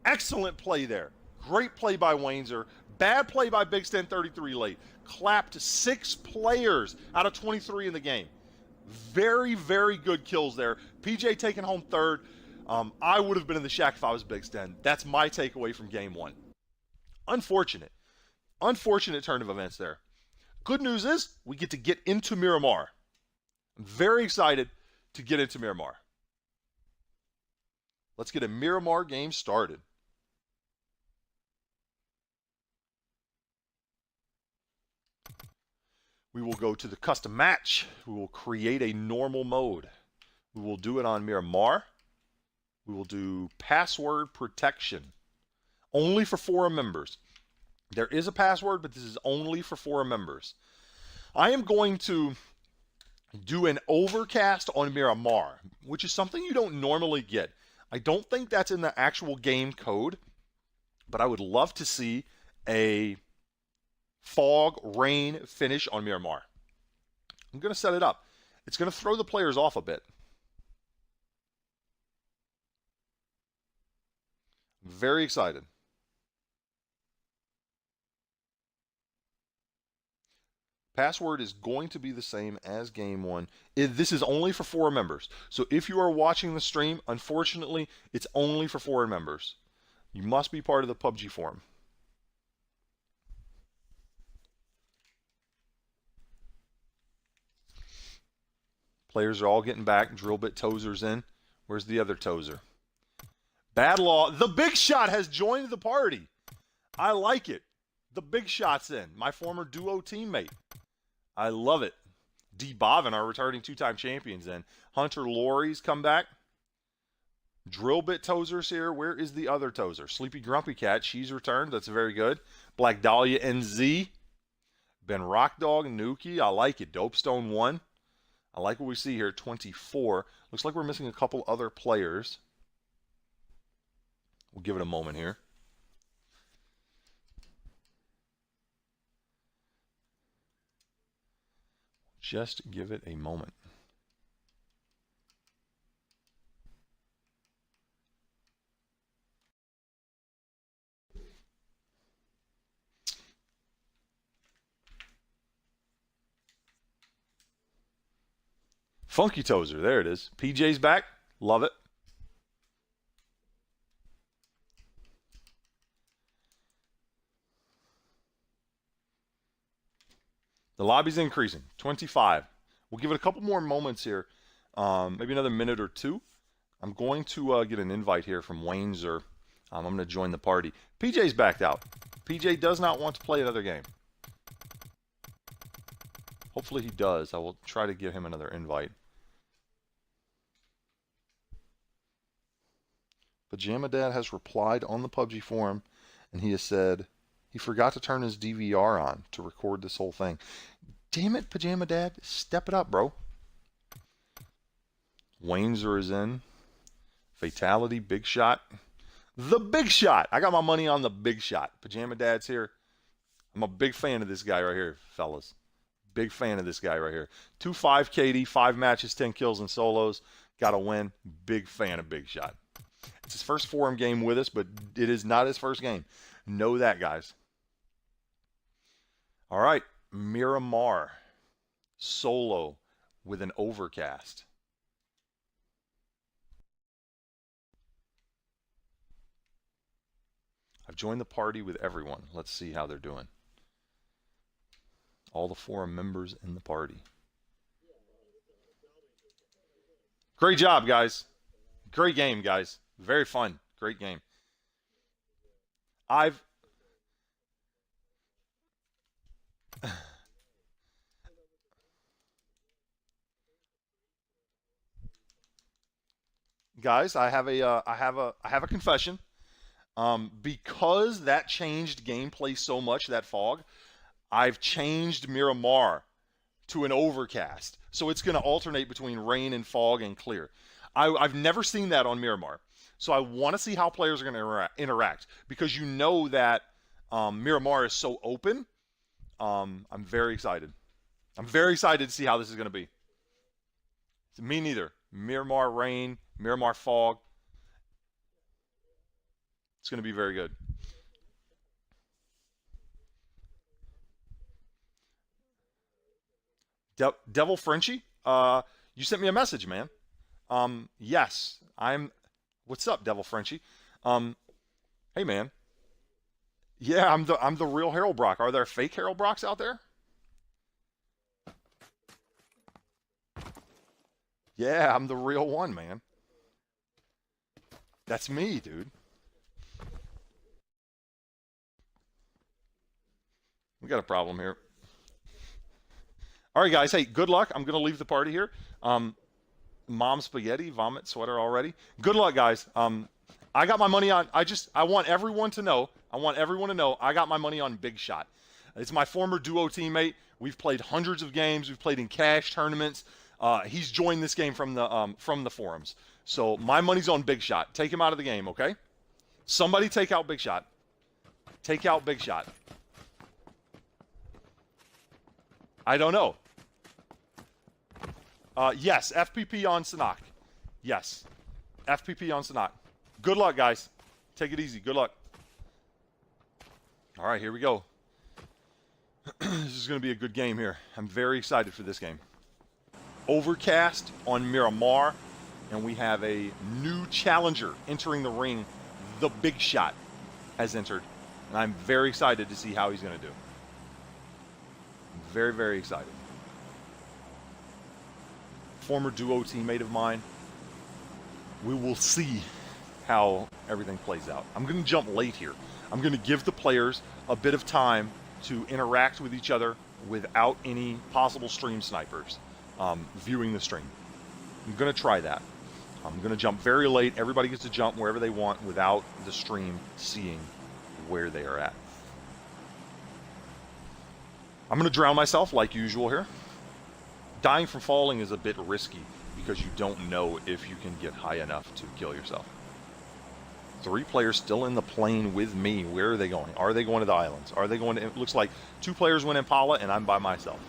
Excellent play there. Great play by Wainzer. Bad play by Big Sten 33 late. Clapped 6 players out of 23 in the game. Very, very good kills there. PJ taking home 3rd. I would have been in the shack if I was Big Sten. That's my takeaway from game 1. Unfortunate. Unfortunate turn of events there. Good news is we get into Miramar. I'm very excited to get into Miramar. Let's get a Miramar game started. We will go to the custom match. We will create a normal mode. We will do it on Miramar. We will do password protection. Only for forum members. There is a password, but this is only for forum members. I am going to do an overcast on Miramar, which is something you don't normally get. I don't think that's in the actual game code, but I would love to see a fog, rain finish on Miramar. I'm going to set it up. It's going to throw the players off a bit. I'm very excited. Password is going to be the same as game 1. This is only for forum members. So if you are watching the stream, unfortunately, it's only for forum members. You must be part of the PUBG forum. Players are all getting back. Drill bit Tozer's in. Where's the other Tozer? Bad Law. The Big Shot has joined the party. I like it. The Big Shot's in. My former duo teammate. I love it. D. Bobbin, our returning 2-time champions, in. Hunter Laurie's come back. Drill bit Tozer's here. Where is the other Tozer? Sleepy Grumpy Cat. She's returned. That's very good. Black Dahlia NZ. Ben Rockdog, Nuki. I like it. Dopestone 1. I like what we see here. 24. Looks like we're missing a couple other players. We'll give it a moment here. Just give it a moment. Funky Tozer, there it is. PJ's back. Love it. The lobby's increasing. 25. We'll give it a couple more moments here. Maybe another minute or two. I'm going to get an invite here from Wainzer. I'm going to join the party. PJ's backed out. PJ does not want to play another game. Hopefully he does. I will try to give him another invite. Pajama Dad has replied on the PUBG forum, and he has said he forgot to turn his DVR on to record this whole thing. Damn it, Pajama Dad. Step it up, bro. Wainzer is in. Fatality, Big Shot. The Big Shot. I got my money on the Big Shot. Pajama Dad's here. I'm a big fan of this guy right here, fellas. Big fan of this guy right here. 2-5 KD, 5 matches, 10 kills in solos. Got to win. Big fan of Big Shot. It's his first forum game with us, but it is not his first game. Know that, guys. All right. Miramar. Solo with an overcast. I've joined the party with everyone. Let's see how they're doing. All the forum members in the party. Great job, guys. Great game, guys. Very fun. Great game. Guys, I have a confession. Because that changed gameplay so much, that fog, I've changed Miramar to an overcast. So it's going to alternate between rain and fog and clear. I've never seen that on Miramar. So I want to see how players are going to interact. Because you know that Miramar is so open. I'm very excited. I'm very excited to see how this is going to be. Me neither. Miramar rain, Miramar fog. It's going to be very good. Devil Frenchie, you sent me a message, man. Yes, What's up, Devil Frenchie? Hey, man. Yeah, I'm the real Harold Brock. Are there fake Harold Brocks out there? Yeah, I'm the real one, man. That's me, dude. We got a problem here. All right, guys. Hey, good luck. I'm going to leave the party here. Mom Spaghetti, vomit sweater already. Good luck, guys. I got my money on, I want everyone to know, I got my money on Big Shot. It's my former duo teammate. We've played hundreds of games. We've played in cash tournaments. He's joined this game from the forums. So my money's on Big Shot. Take him out of the game, okay? Somebody take out Big Shot. Take out Big Shot. I don't know. Yes, FPP on Sanok. Yes. FPP on Sanok. Good luck, guys. Take it easy. Good luck. All right, here we go. This is going to be a good game here. I'm very excited for this game. Overcast on Miramar, and we have a new challenger entering the ring. The Big Shot has entered, and I'm very excited to see how he's going to do. I'm very, very excited. former duo teammate of mine. We will see how everything plays out. I'm going to jump late here. I'm going to give the players a bit of time to interact with each other without any possible stream snipers viewing the stream. I'm going to try that. I'm going to jump very late. Everybody gets to jump wherever they want without the stream seeing where they are at. I'm going to drown myself like usual here. Dying from falling is a bit risky because you don't know if you can get high enough to kill yourself. 3 players still in the plane with me. Where are they going? Are they going to the islands? Are they going to... It looks like 2 players went Impala and I'm by myself.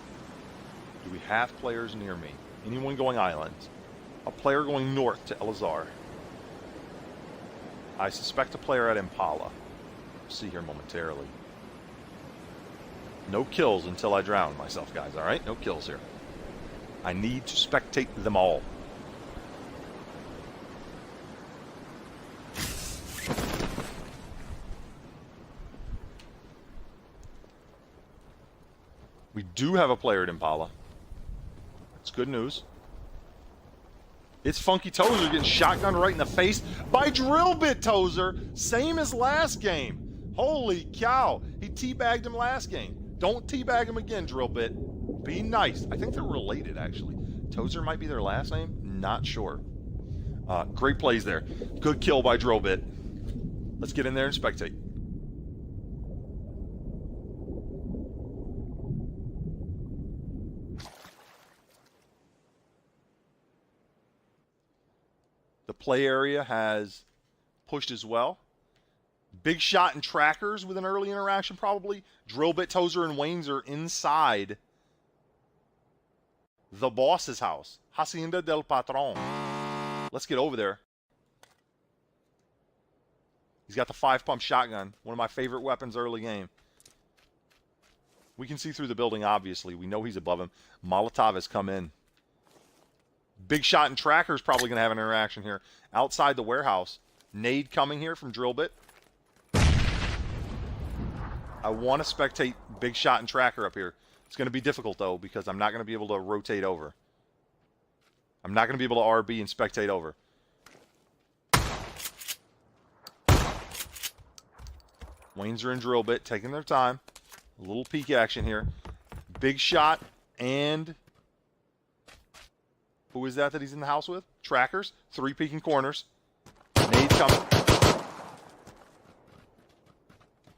Do we have players near me? Anyone going islands? A player going north to Elazar. I suspect a player at Impala. See here momentarily. No kills until I drown myself, guys, alright? No kills here. I need to spectate them all. We do have a player at Impala. It's good news. It's Funky Tozer getting shotgunned right in the face by Drillbit Tozer. Same as last game. Holy cow. He teabagged him last game. Don't teabag him again, Drillbit. Be nice. I think they're related, actually. Tozer might be their last name. Not sure. Great plays there. Good kill by Drillbit. Let's get in there and spectate. The play area has pushed as well. Big Shot and Trackers with an early interaction probably. Drillbit, Tozer, and Waynes are inside the boss's house. Hacienda del Patron. Let's get over there. He's got the 5-pump shotgun. One of my favorite weapons early game. We can see through the building, obviously. We know he's above him. Molotov has come in. Big Shot and Tracker is probably going to have an interaction here. Outside the warehouse. Nade coming here from Drillbit. I want to spectate Big Shot and Tracker up here. It's going to be difficult, though, because I'm not going to be able to rotate over. I'm not going to be able to RB and spectate over. Waynes are in Drillbit, taking their time. A little peek action here. Big Shot and... Who is that he's in the house with? Trackers. 3 peeking corners. Nade coming.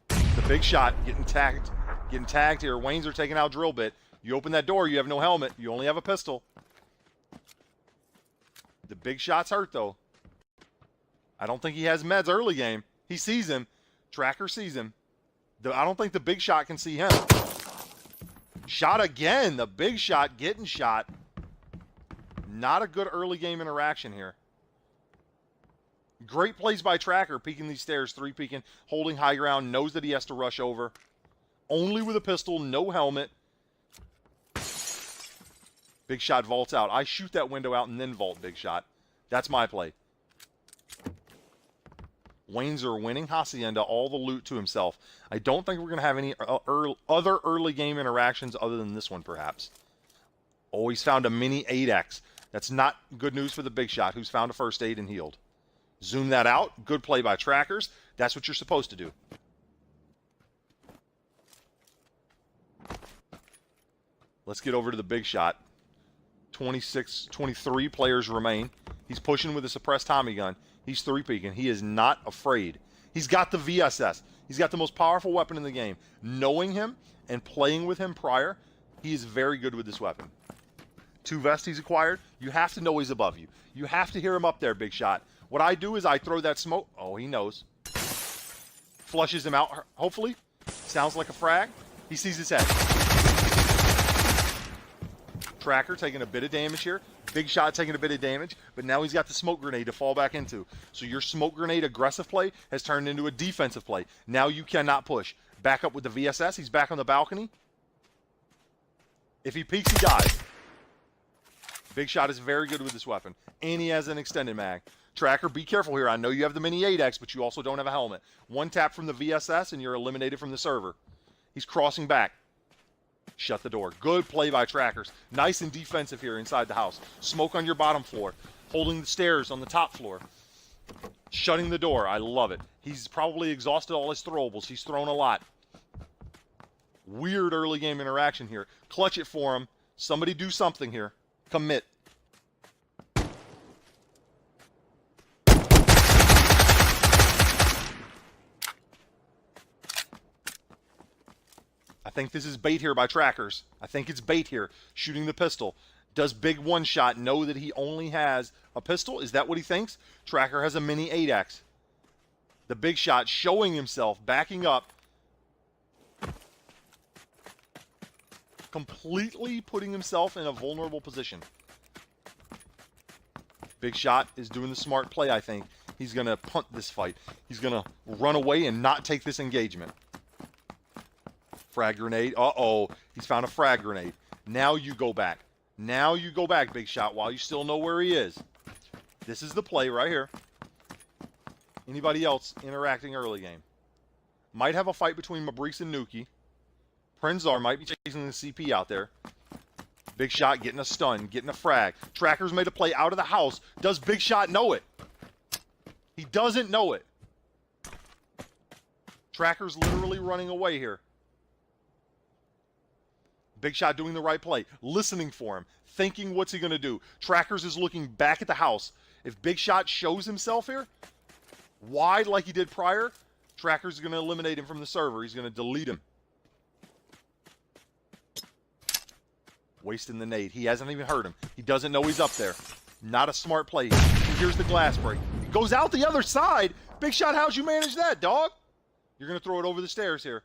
The Big Shot getting tagged. Getting tagged here. Waynes are taking out Drillbit. You open that door, you have no helmet. You only have a pistol. The Big Shot's hurt, though. I don't think he has meds early game. He sees him. Tracker sees him. I don't think the Big Shot can see him. Shot again. The Big Shot getting shot. Not a good early game interaction here. Great plays by Tracker, peeking these stairs, 3 peeking, holding high ground, knows that he has to rush over. Only with a pistol, no helmet. Big Shot vaults out. I shoot that window out and then vault Big Shot. That's my play. Waynes are winning Hacienda, all the loot to himself. I don't think we're going to have any other early game interactions other than this one, perhaps. Oh, he's found a mini 8X. That's not good news for the Big Shot, who's found a first aid and healed. Zoom that out. Good play by Trackers. That's what you're supposed to do. Let's get over to the Big Shot. 23 players remain. He's pushing with a suppressed Tommy gun. He's 3-peeking. He is not afraid. He's got the VSS. He's got the most powerful weapon in the game. Knowing him and playing with him prior, he is very good with this weapon. 2 vests he's acquired. You have to know he's above you. You have to hear him up there, Big Shot. What I do is I throw that smoke. Oh, he knows. Flushes him out, hopefully. Sounds like a frag. He sees his head. Tracker taking a bit of damage here. Big Shot taking a bit of damage, but now he's got the smoke grenade to fall back into. So your smoke grenade aggressive play has turned into a defensive play. Now you cannot push. Back up with the VSS. He's back on the balcony. If he peeks, he dies. Big Shot is very good with this weapon, and he has an extended mag. Tracker, be careful here. I know you have the mini 8X, but you also don't have a helmet. 1 tap from the VSS, and you're eliminated from the server. He's crossing back. Shut the door. Good play by Trackers. Nice and defensive here inside the house. Smoke on your bottom floor. Holding the stairs on the top floor. Shutting the door. I love it. He's probably exhausted all his throwables. He's thrown a lot. Weird early game interaction here. Clutch it for him. Somebody do something here. Commit. I think this is bait here by Trackers. I think it's bait here. Shooting the pistol. Does Big One Shot know that he only has a pistol? Is that what he thinks? Tracker has a mini 8X. The Big Shot showing himself, backing up. Completely putting himself in a vulnerable position. Big Shot is doing the smart play, I think. He's going to punt this fight. He's going to run away and not take this engagement. Frag grenade. Uh-oh. He's found a frag grenade. Now you go back. Now you go back, Big Shot, while you still know where he is. This is the play right here. Anybody else interacting early game? Might have a fight between Mabriks and Nuki. Prenzar might be chasing the CP out there. Big Shot getting a stun, getting a frag. Trackers made a play out of the house. Does Big Shot know it? He doesn't know it. Trackers literally running away here. Big Shot doing the right play, listening for him, thinking what's he going to do. Trackers is looking back at the house. If Big Shot shows himself here, wide like he did prior, Trackers is going to eliminate him from the server. He's going to delete him. Wasting the nade. He hasn't even heard him. He doesn't know he's up there. Not a smart play. Here's the glass break. He goes out the other side. Big Shot, how'd you manage that, dog? You're going to throw it over the stairs here.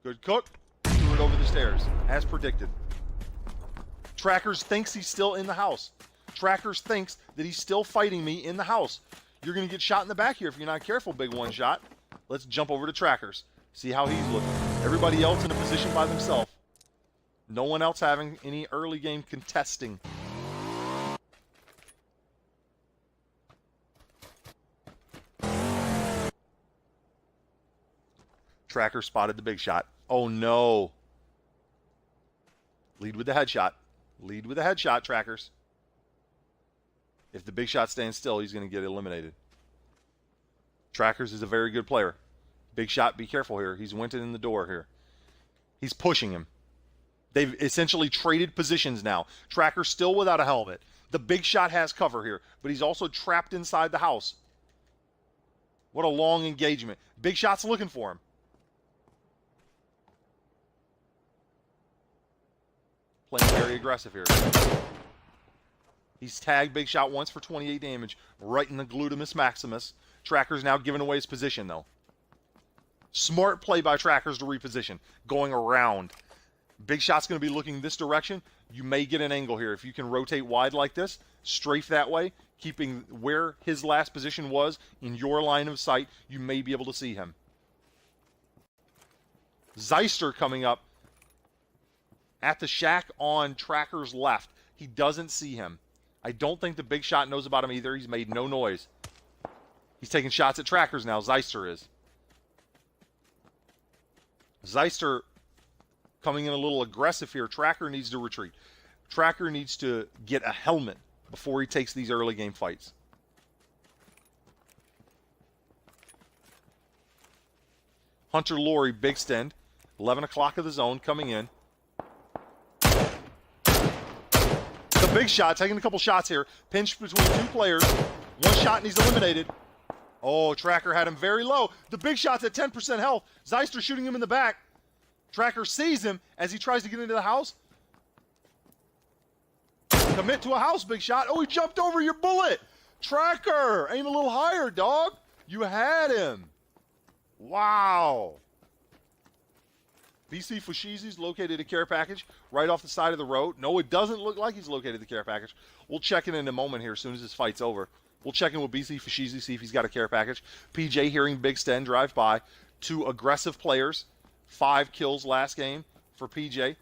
Good cook. Threw it over the stairs, as predicted. Trackers thinks he's still in the house. Trackers thinks that he's still fighting me in the house. You're going to get shot in the back here if you're not careful, Big One Shot. Let's jump over to Trackers. See how he's looking. Everybody else in a position by themselves. No one else having any early game contesting. Tracker spotted the Big Shot. Oh no. Lead with the headshot. Lead with the headshot, Trackers. If the Big Shot stands still, he's going to get eliminated. Trackers is a very good player. Big Shot, be careful here. He's went in the door here. He's pushing him. They've essentially traded positions now. Tracker still without a helmet. The Big Shot has cover here, but he's also trapped inside the house. What a long engagement. Big Shot's looking for him. Playing very aggressive here. He's tagged Big Shot once for 28 damage, right in the glutamus maximus. Tracker's now giving away his position, though. Smart play by Trackers to reposition, going around. Big Shot's going to be looking this direction. You may get an angle here. If you can rotate wide like this, strafe that way, keeping where his last position was in your line of sight, you may be able to see him. Zeister coming up at the shack on Tracker's left. He doesn't see him. I don't think the Big Shot knows about him either. He's made no noise. He's taking shots at Trackers now. Zeister is. Zeister coming in a little aggressive here. Tracker needs to retreat. Tracker needs to get a helmet before he takes these early game fights. Hunter Laurie, big stand. 11 o'clock of the zone coming in. The Big Shot taking a couple shots here. Pinched between two players. One shot and he's eliminated. Oh, Tracker had him very low. The Big Shot's at 10% health. Zeister shooting him in the back. Tracker sees him as he tries to get into the house. Commit to a house, Big Shot. Oh, he jumped over your bullet. Tracker, aim a little higher, dog. You had him. Wow. BC Fushizi's located a care package right off the side of the road. No, it doesn't look like he's located the care package. We'll check in a moment here as soon as this fight's over. We'll check in with BC Fushizi, see if he's got a care package. PJ hearing Big Sten drive by. Two aggressive players. 5 kills last game for PJ.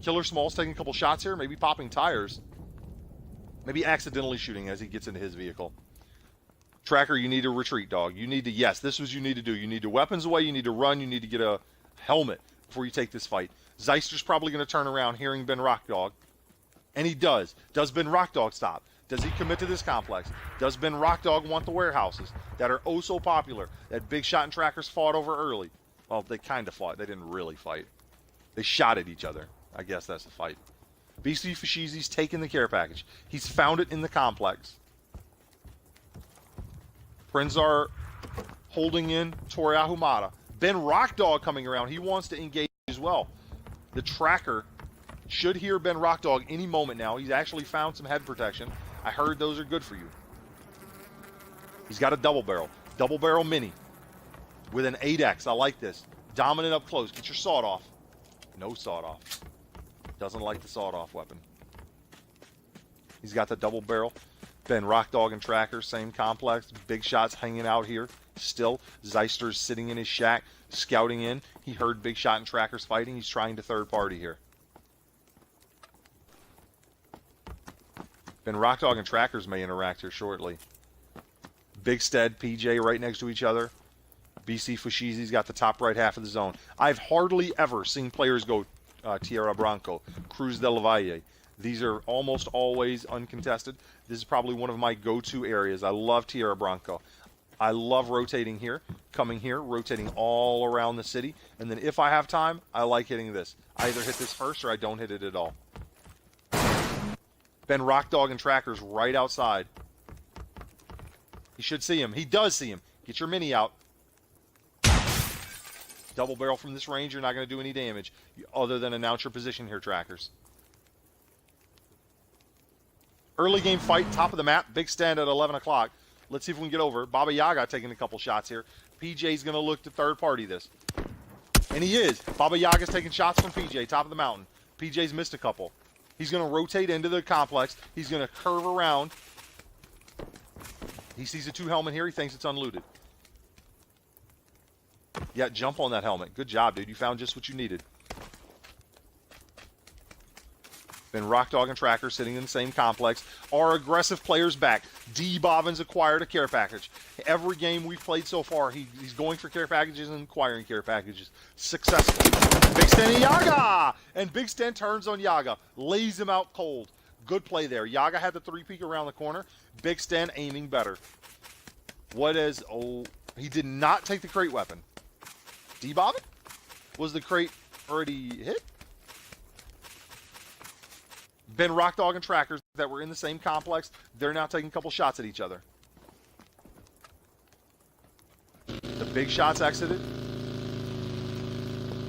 Killer Small's taking a couple shots here, maybe popping tires. Maybe accidentally shooting as he gets into his vehicle. Tracker, you need to retreat, dog. You need to, yes, this is what you need to do. You need to weapons away, you need to run, you need to get a helmet. before you take this fight. Zeister's probably going to turn around hearing Ben Rockdog. And he does. Does Ben Rockdog stop? Does he commit to this complex? Does Ben Rockdog want the warehouses that are oh so popular, that Big Shot and Trackers fought over early? Well, they kind of fought. They didn't really fight. They shot at each other. I guess that's the fight. BC Fashizi's taken the care package. He's found it in the complex. Prinzar holding in Toria Humada. Ben Rockdog coming around. He wants to engage as well. The tracker should hear Ben Rockdog any moment now. He's actually found some head protection. I heard those are good for you. He's got a double barrel. Double barrel mini with an 8X. I like this. Dominant up close. Get your sawed off. No sawed off. Doesn't like the sawed off weapon. He's got the double barrel. Ben Rockdog and Tracker, same complex. Big Shot's hanging out here. Still, Zeister's sitting in his shack, scouting in. He heard Big Shot and Trackers fighting. He's trying to third party here. Ben Rockdog and Trackers may interact here shortly. Big Stead, PJ right next to each other. BC Fashizi's got the top right half of the zone. I've hardly ever seen players go Tierra Branco, Cruz del Valle. These are almost always uncontested. This is probably one of my go-to areas. I love Tierra Branco. I love rotating here, coming here, rotating all around the city. And then if I have time, I like hitting this. I either hit this first or I don't hit it at all. Ben Rockdog and Trackers right outside. He should see him. He does see him. Get your mini out. Double barrel from this range, you're not going to do any damage other than announce your position here, Trackers. Early game fight, top of the map, big stand at 11 o'clock. Let's see if we can get over. Baba Yaga taking a couple shots here. PJ's going to look to third party this. And he is. Baba Yaga's taking shots from PJ, top of the mountain. PJ's missed a couple. He's going to rotate into the complex. He's going to curve around. He sees a 2 helmet here. He thinks it's unlooted. Yeah, jump on that helmet. Good job, dude. You found just what you needed. Ben Rockdog and Tracker sitting in the same complex. Our aggressive players back. D. Bobbins acquired a care package. Every game we've played so far, he's going for care packages and acquiring care packages. Successful. Big Sten Yaga! And Big Sten turns on Yaga. Lays him out cold. Good play there. Yaga had the 3-peek around the corner. Big Sten aiming better. What is... Oh, he did not take the crate weapon. D. Bobbin? Was the crate already hit? Ben Rockdog and Trackers that were in the same complex, they're now taking a couple shots at each other. The Big Shots exited.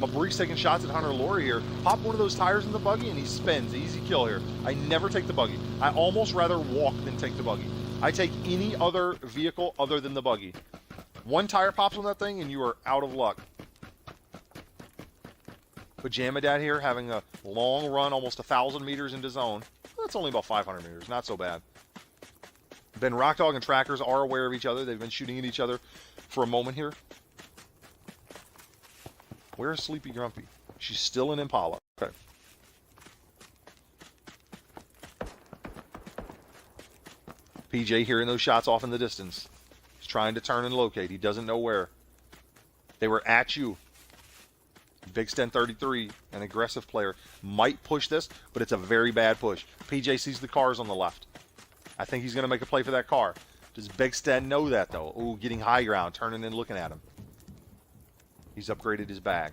Mabrique's taking shots at Hunter Laurie here. Pop one of those tires in the buggy and he spins. Easy kill here. I never take the buggy. I almost rather walk than take the buggy. I take any other vehicle other than the buggy. One tire pops on that thing and you are out of luck. Pajama Dad here having a long run, almost 1,000 meters into zone. That's only about 500 meters, not so bad. Ben Rockdog and Trackers are aware of each other. They've been shooting at each other for a moment here. Where's Sleepy Grumpy? She's still in Impala. Okay. PJ hearing those shots off in the distance. He's trying to turn and locate. He doesn't know where. They were at you. Big Sten 33, an aggressive player, might push this, but it's a very bad push. PJ sees the cars on the left. I think he's going to make a play for that car. Does Big Sten know that, though? Ooh, getting high ground, turning and looking at him. He's upgraded his bag.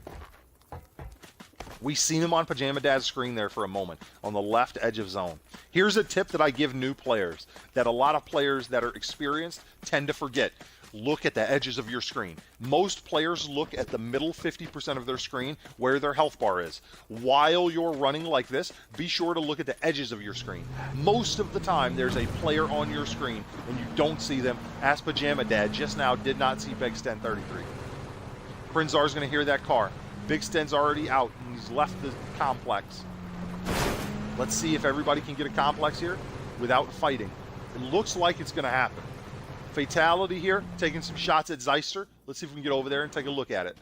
We seen him on Pajama Dad's screen there for a moment, on the left edge of zone. Here's a tip that I give new players, that a lot of players that are experienced tend to forget. Look at the edges of your screen. Most players look at the middle 50% of their screen where their health bar is. While you're running like this, be sure to look at the edges of your screen. Most of the time, there's a player on your screen and you don't see them. Ask Pajama Dad just now did not see Big Sten 33. Prinzar's going to hear that car. Big Sten's already out and he's left the complex. Let's see if everybody can get a complex here without fighting. It looks like it's going to happen. Fatality here, taking some shots at Zeister. Let's see if we can get over there and take a look at it.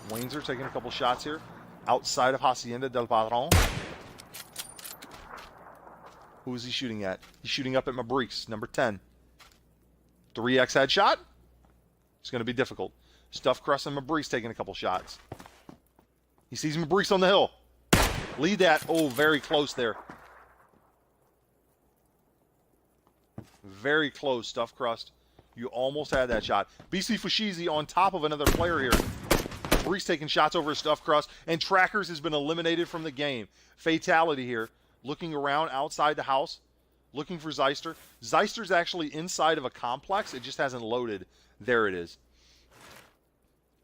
Wainzer taking a couple shots here outside of Hacienda del Padron. Who is he shooting at? He's shooting up at Mabrique's, number 10. 3x headshot. It's going to be difficult. Stuffed Crust and Mabrice taking a couple shots. He sees Mabrice on the hill. Lead that. Oh, very close there. Very close, Stuffed Crust. You almost had that shot. BC Fashizi on top of another player here. Mabrice taking shots over his Stuffed Crust, and Trackers has been eliminated from the game. Fatality here. Looking around outside the house, looking for Zeister. Zeister's actually inside of a complex. It just hasn't loaded. There it is.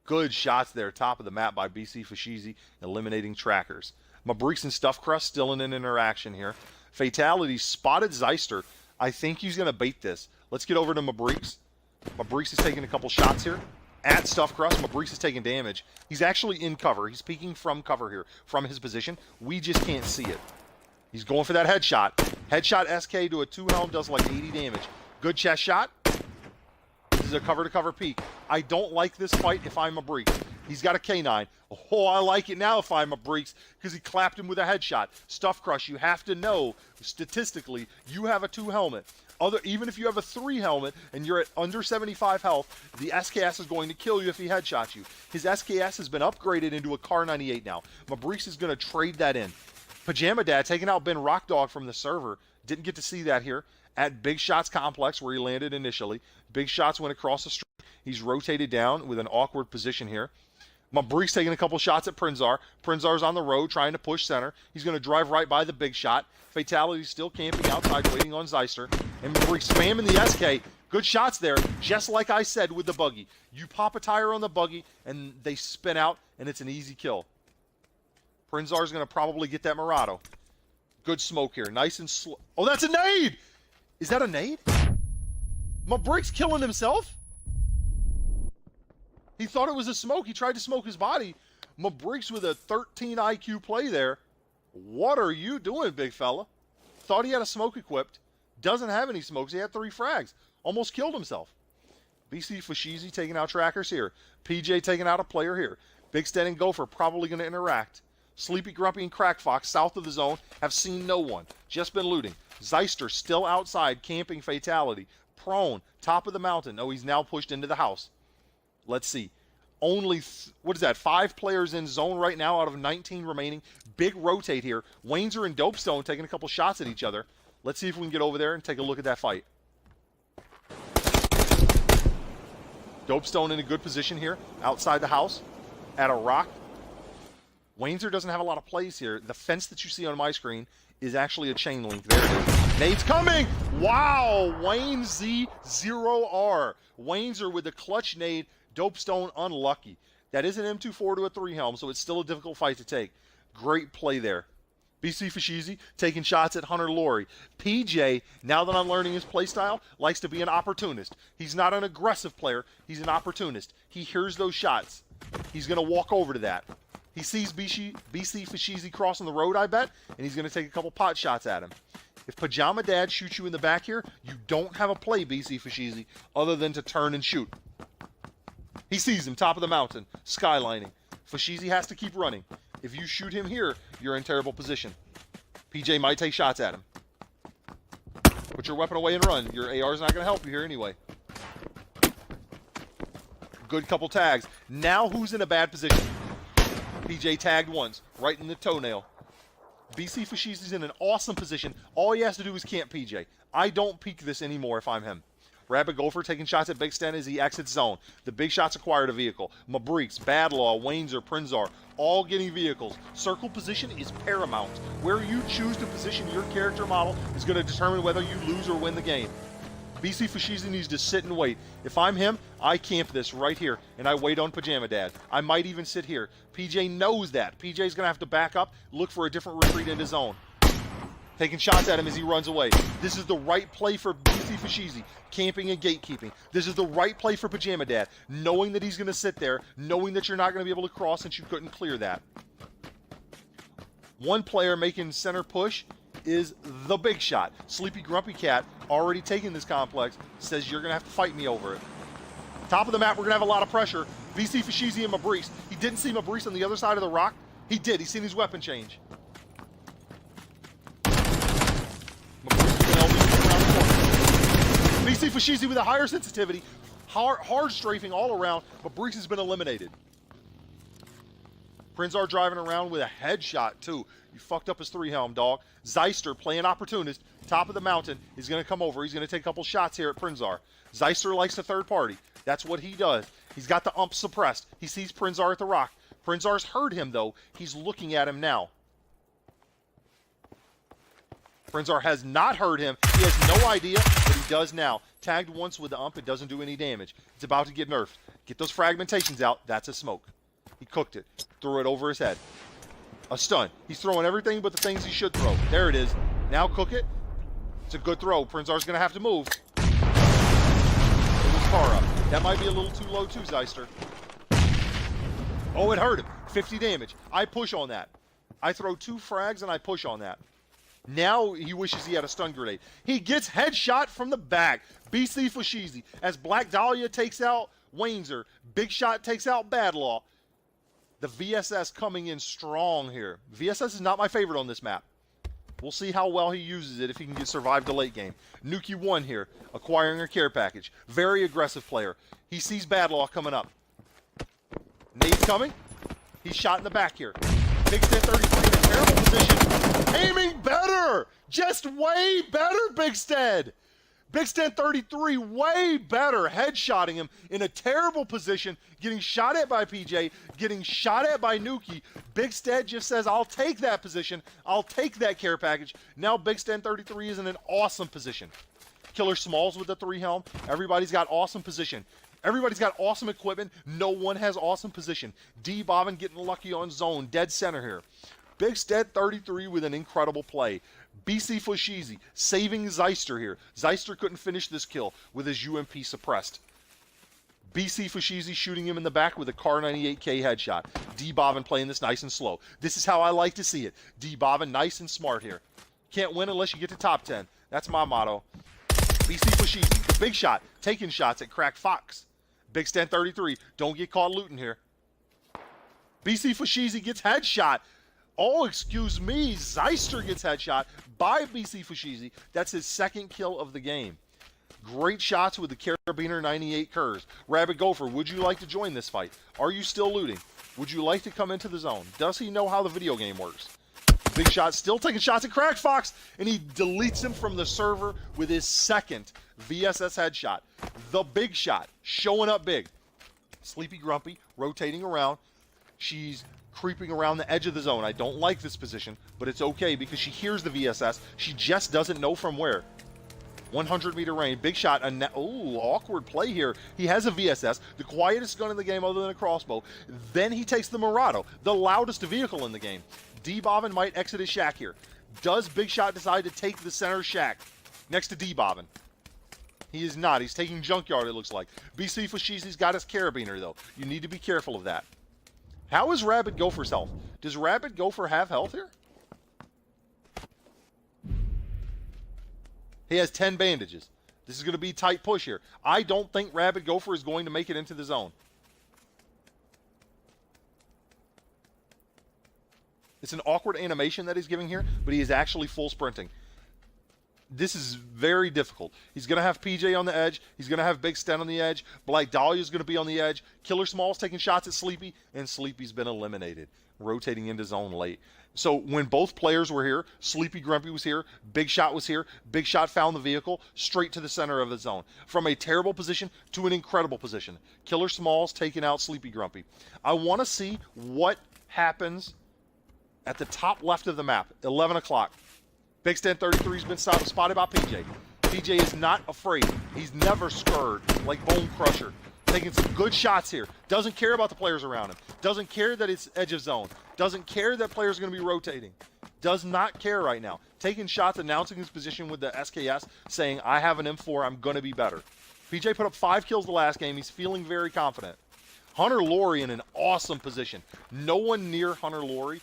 Good shots there, top of the map by BC Fashizi, eliminating Trackers. Mabrice and Stuffed Crust still in an interaction here. Fatality spotted Zeister. I think he's going to bait this. Let's get over to Mabrice. Mabrice is taking a couple shots here. At Stuffed Crust, Mabrice is taking damage. He's actually in cover. He's peeking from cover here, from his position. We just can't see it. He's going for that headshot. Headshot SK to a 2-helm does like 80 damage. Good chest shot. This is a cover-to-cover peek. I don't like this fight if I'm Mabrice. He's got a K9. Oh, I like it now if I'm Mabrice because he clapped him with a headshot. Stuffed Crust, you have to know, statistically, you have a 2-helmet. Even if you have a 3-helmet and you're at under 75 health, the SKS is going to kill you if he headshots you. His SKS has been upgraded into a Car 98 now. Mabrice is going to trade that in. Pajama Dad taking out Ben Rockdog from the server. Didn't get to see that here. At Big Shots Complex, where he landed initially. Big Shots went across the street. He's rotated down with an awkward position here. Mabrice taking a couple shots at Prinzar. Prinzar's on the road trying to push center. He's going to drive right by the Big Shot. Fatality still camping outside waiting on Zeister. And Mabrice spamming the SK. Good shots there, just like I said with the buggy. You pop a tire on the buggy and they spin out and it's an easy kill. Prinzar's going to probably get that Murado. Good smoke here. Nice and slow. Oh, that's a nade! Is that a nade? Mabrice killing himself? He thought it was a smoke. He tried to smoke his body. Mabrice with a 13 IQ play there. What are you doing, big fella? Thought he had a smoke equipped. Doesn't have any smokes. He had 3 frags. Almost killed himself. BC Fashizi taking out Trackers here. PJ taking out a player here. Big Stan and Gopher probably going to interact. Sleepy Grumpy and Crack Fox south of the zone have seen no one. Just been looting. Zeister still outside camping Fatality. Prone, top of the mountain. Oh, he's now pushed into the house. Let's see. Only, what is that, 5 players in zone right now out of 19 remaining. Big rotate here. Wainzer and Dopestone taking a couple shots at each other. Let's see if we can get over there and take a look at that fight. Dopestone in a good position here, outside the house, at a rock. Wainzer doesn't have a lot of plays here. The fence that you see on my screen is actually a chain link. There it is. Nade's coming! Wow! Wayne Z0R. Wainzer with the clutch nade. Dopestone unlucky. That is an M24 to a 3-helm, so it's still a difficult fight to take. Great play there. BC Fashizi taking shots at Hunter Laurie. PJ, now that I'm learning his playstyle, likes to be an opportunist. He's not an aggressive player. He's an opportunist. He hears those shots. He's going to walk over to that. He sees BC Fashizi crossing the road, I bet, and he's going to take a couple pot shots at him. If Pajama Dad shoots you in the back here, you don't have a play, BC Fashizi, other than to turn and shoot. He sees him, top of the mountain, skylining. Fashizi has to keep running. If you shoot him here, you're in terrible position. PJ might take shots at him. Put your weapon away and run. Your AR is not going to help you here anyway. Good couple tags. Now who's in a bad position? PJ tagged once, right in the toenail. BC Fashizi's in an awesome position. All he has to do is camp PJ. I don't peek this anymore if I'm him. Rabbit Gopher taking shots at Big Stan as he exits zone. The Big Shots acquired a vehicle. Mabrice, Badlaw, Wainzer, Prinzar, all getting vehicles. Circle position is paramount. Where you choose to position your character model is going to determine whether you lose or win the game. BC Fashizi needs to sit and wait. If I'm him, I camp this right here, and I wait on Pajama Dad. I might even sit here. PJ knows that. PJ's going to have to back up, look for a different retreat into zone. Taking shots at him as he runs away. This is the right play for BC Fashizi, camping and gatekeeping. This is the right play for Pajama Dad, knowing that he's going to sit there, knowing that you're not going to be able to cross since you couldn't clear that. One player making center push is the Big Shot. Sleepy Grumpy Cat, already taking this complex, says you're going to have to fight me over it. Top of the map, we're going to have a lot of pressure. BC Fashizi and Mabrice. He didn't see Mabrice on the other side of the rock. He did. He's seen his weapon change. BC Fashizi with a higher sensitivity. Hard strafing all around, but Brees has been eliminated. Prinzar driving around with a headshot, too. You fucked up his 3-helm, dog. Zeister, playing opportunist, top of the mountain, is going to come over. He's going to take a couple shots here at Prinzar. Zeister likes the third party. That's what he does. He's got the ump suppressed. He sees Prinzar at the rock. Prinzar's heard him, though. He's looking at him now. Prinzar has not heard him. He has no idea, but he does now. Tagged once with the ump, it doesn't do any damage. It's about to get nerfed. Get those fragmentations out. That's a smoke. He cooked it. Threw it over his head. A stun. He's throwing everything but the things he should throw. There it is. Now cook it. It's a good throw. Prinzar's going to have to move. It was Kara. That might be a little too low too, Zeister. Oh, it hurt him. 50 damage. I push on that. I throw 2 frags and I push on that. Now he wishes he had a stun grenade. He gets headshot from the back. BC Fashizi. As Black Dahlia takes out Wainzer. Big Shot takes out Badlaw. The VSS coming in strong here. VSS is not my favorite on this map. We'll see how well he uses it if he can get survive the late game. Nuki 1 here, acquiring a care package. Very aggressive player. He sees Badlaw coming up. Nade's coming. He's shot in the back here. Big Stent 33 in a terrible position. Aiming better! Just way better, Big Stent! Big Stent 33 way better, headshotting him in a terrible position, getting shot at by PJ, getting shot at by Nuki. Big Stent just says, I'll take that position, I'll take that care package. Now Big Stent 33 is in an awesome position. Killer Smalls with the 3-helm. Everybody's got awesome position. Everybody's got awesome equipment. No one has awesome position. D. Bobbin getting lucky on zone, dead center here. Big Stent 33 with an incredible play. BC Fashizi saving Zeister here. Zeister couldn't finish this kill with his UMP suppressed. BC Fashizi shooting him in the back with a Car 98K headshot. D. Bobbin playing this nice and slow. This is how I like to see it. D. Bobbin nice and smart here. Can't win unless you get to top 10. That's my motto. BC Fashizi, the big shot, taking shots at Crack Fox. Big Stent 33, don't get caught looting here. BC Fashizi gets headshot. Oh, excuse me, Zeister gets headshot by BC Fashizi. That's his 2nd kill of the game. Great shots with the Carabiner 98 Kurz. Rabbit Gopher, would you like to join this fight? Are you still looting? Would you like to come into the zone? Does he know how the video game works? Big Shot still taking shots at Crack Fox, and he deletes him from the server with his 2nd VSS headshot. The Big Shot, showing up big. Sleepy Grumpy, rotating around. She's creeping around the edge of the zone. I don't like this position, but it's okay because she hears the VSS. She just doesn't know from where. 100-meter range. Big Shot. Ooh, awkward play here. He has a VSS, the quietest gun in the game other than a crossbow. Then he takes the Murado, the loudest vehicle in the game. D. Bobbin might exit his shack here. Does Big Shot decide to take the center shack next to D. Bobbin? He is not. He's taking Junkyard, it looks like. BC Fashizi's got his Carabiner, though. You need to be careful of that. How is Rabbit Gopher's health? Does Rabbit Gopher have health here? He has 10 bandages. This is going to be a tight push here. I don't think Rabbit Gopher is going to make it into the zone. It's an awkward animation that he's giving here, but he is actually full sprinting. This is very difficult. He's going to have PJ on the edge. He's going to have Big Stent on the edge. Black Dahlia is going to be on the edge. Killer Small's taking shots at Sleepy, and Sleepy's been eliminated, rotating into zone late. So when both players were here, Sleepy Grumpy was here, Big Shot was here, Big Shot found the vehicle straight to the center of the zone. From a terrible position to an incredible position. Killer Small's taking out Sleepy Grumpy. I want to see what happens at the top left of the map, 11 o'clock. Big Stent 33 has been spotted by PJ. PJ is not afraid. He's never scared like Bone Crusher. Taking some good shots here. Doesn't care about the players around him. Doesn't care that it's edge of zone. Doesn't care that players are going to be rotating. Does not care right now. Taking shots, announcing his position with the SKS, saying, I have an M4, I'm going to be better. PJ put up 5 kills the last game. He's feeling very confident. Hunter Laurie in an awesome position. No one near Hunter Laurie.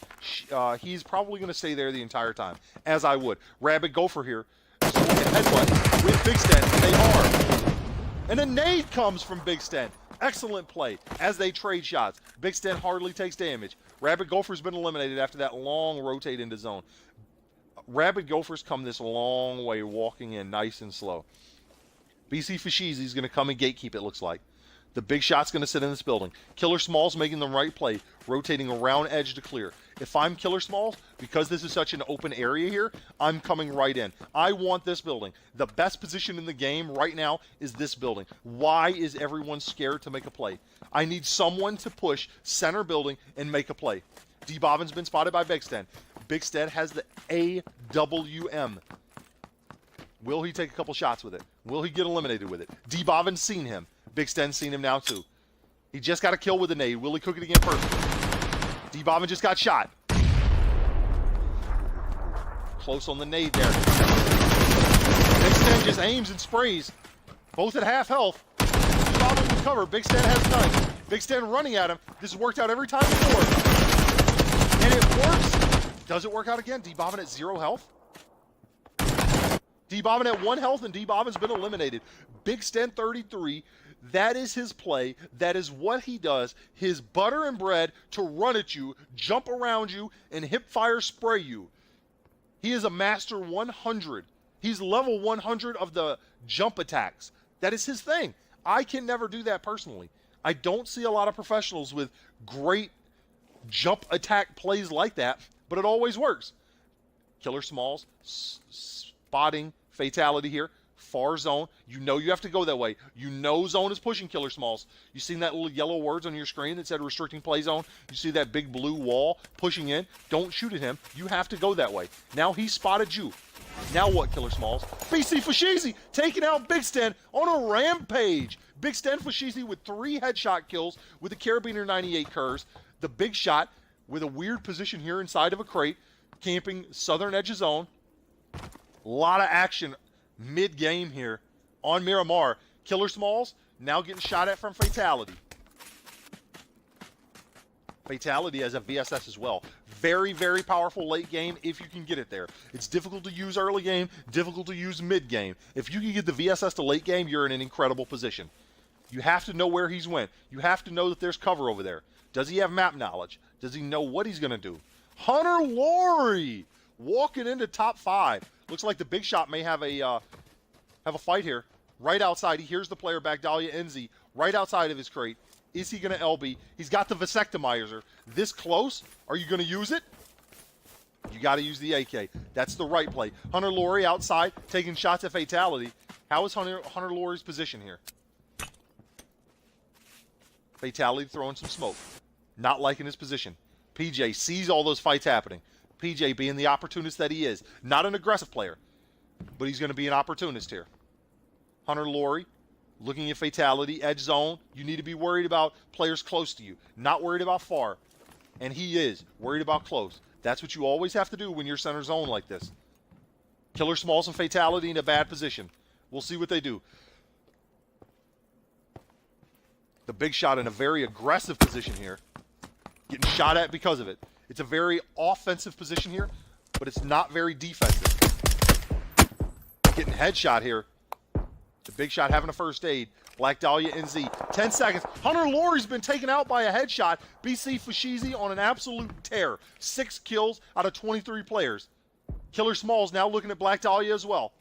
He's probably going to stay there the entire time, as I would. Rabbit Gopher here. Headbutt with Big Stent. They are. And a nade comes from Big Stent. Excellent play as they trade shots. Big Stent hardly takes damage. Rabbit Gopher's been eliminated after that long rotate into zone. Rabbit Gophers come this long way walking in nice and slow. BC Fashizi is going to come and gatekeep, it looks like. The big shot's going to sit in this building. Killer Smalls making the right play, rotating around edge to clear. If I'm Killer Smalls, because this is such an open area here, I'm coming right in. I want this building. The best position in the game right now is this building. Why is everyone scared to make a play? I need someone to push center building and make a play. D. Bobbins's been spotted by Big Sten. Big Sten has the AWM. Will he take a couple shots with it? Will he get eliminated with it? D. Bobbin's seen him. Big Sten's seen him now too. He just got a kill with a nade. Will he cook it again first? D. Bobbin just got shot. Close on the nade there. Big Sten just aims and sprays. Both at half health. D. Bobbin will cover. Big Sten has none. Big Sten running at him. This has worked out every time before. And it works. Does it work out again? D. Bobbin at 0 health. D. Bobbin at 1 health, and D. Bobbin's been eliminated. Big Sten 33. That is his play. That is what he does. His butter and bread to run at you, jump around you, and hip fire spray you. He is a master 100. He's level 100 of the jump attacks. That is his thing. I can never do that personally. I don't see a lot of professionals with great jump attack plays like that, but it always works. Killer Smalls, spotting, fatality here. Far zone. You know you have to go that way. You know zone is pushing Killer Smalls. You seen that little yellow words on your screen that said restricting play zone? You see that big blue wall pushing in? Don't shoot at him. You have to go that way. Now he spotted you. Now what, Killer Smalls? BC Fashizi taking out Big Sten on a rampage. Big Sten Fashizi with 3 headshot kills with the Carabiner 98 curves. The big shot with a weird position here inside of a crate, camping southern edge of zone. A lot of action mid-game here on Miramar. Killer Smalls now getting shot at from Fatality. Fatality has a VSS as well. Very, very powerful late game if you can get it there. It's difficult to use early game, difficult to use mid-game. If you can get the VSS to late game, you're in an incredible position. You have to know where he's went. You have to know that there's cover over there. Does he have map knowledge? Does he know what he's going to do? Hunter Laurie walking into top 5. Looks like the big shot may have a fight here. Right outside, he hears the player Bagdalia NZ right outside of his crate. Is he going to LB? He's got the vasectomizer. This close? Are you going to use it? You got to use the AK. That's the right play. Hunter Laurie outside, taking shots at Fatality. How is Hunter Laurie's position here? Fatality throwing some smoke. Not liking his position. PJ sees all those fights happening. PJ being the opportunist that he is. Not an aggressive player, but he's going to be an opportunist here. Hunter Laurie looking at Fatality, edge zone. You need to be worried about players close to you, not worried about far. And he is worried about close. That's what you always have to do when you're center zone like this. Killer Smalls and Fatality in a bad position. We'll see what they do. The big shot in a very aggressive position here. Getting shot at because of it. It's a very offensive position here, but it's not very defensive. Getting headshot here. The big shot having a first aid. Black Dahlia NZ. 10 seconds. Hunter Laurie's been taken out by a headshot. BC Fashizi on an absolute tear. 6 kills out of 23 players. Killer Smalls now looking at Black Dahlia as well.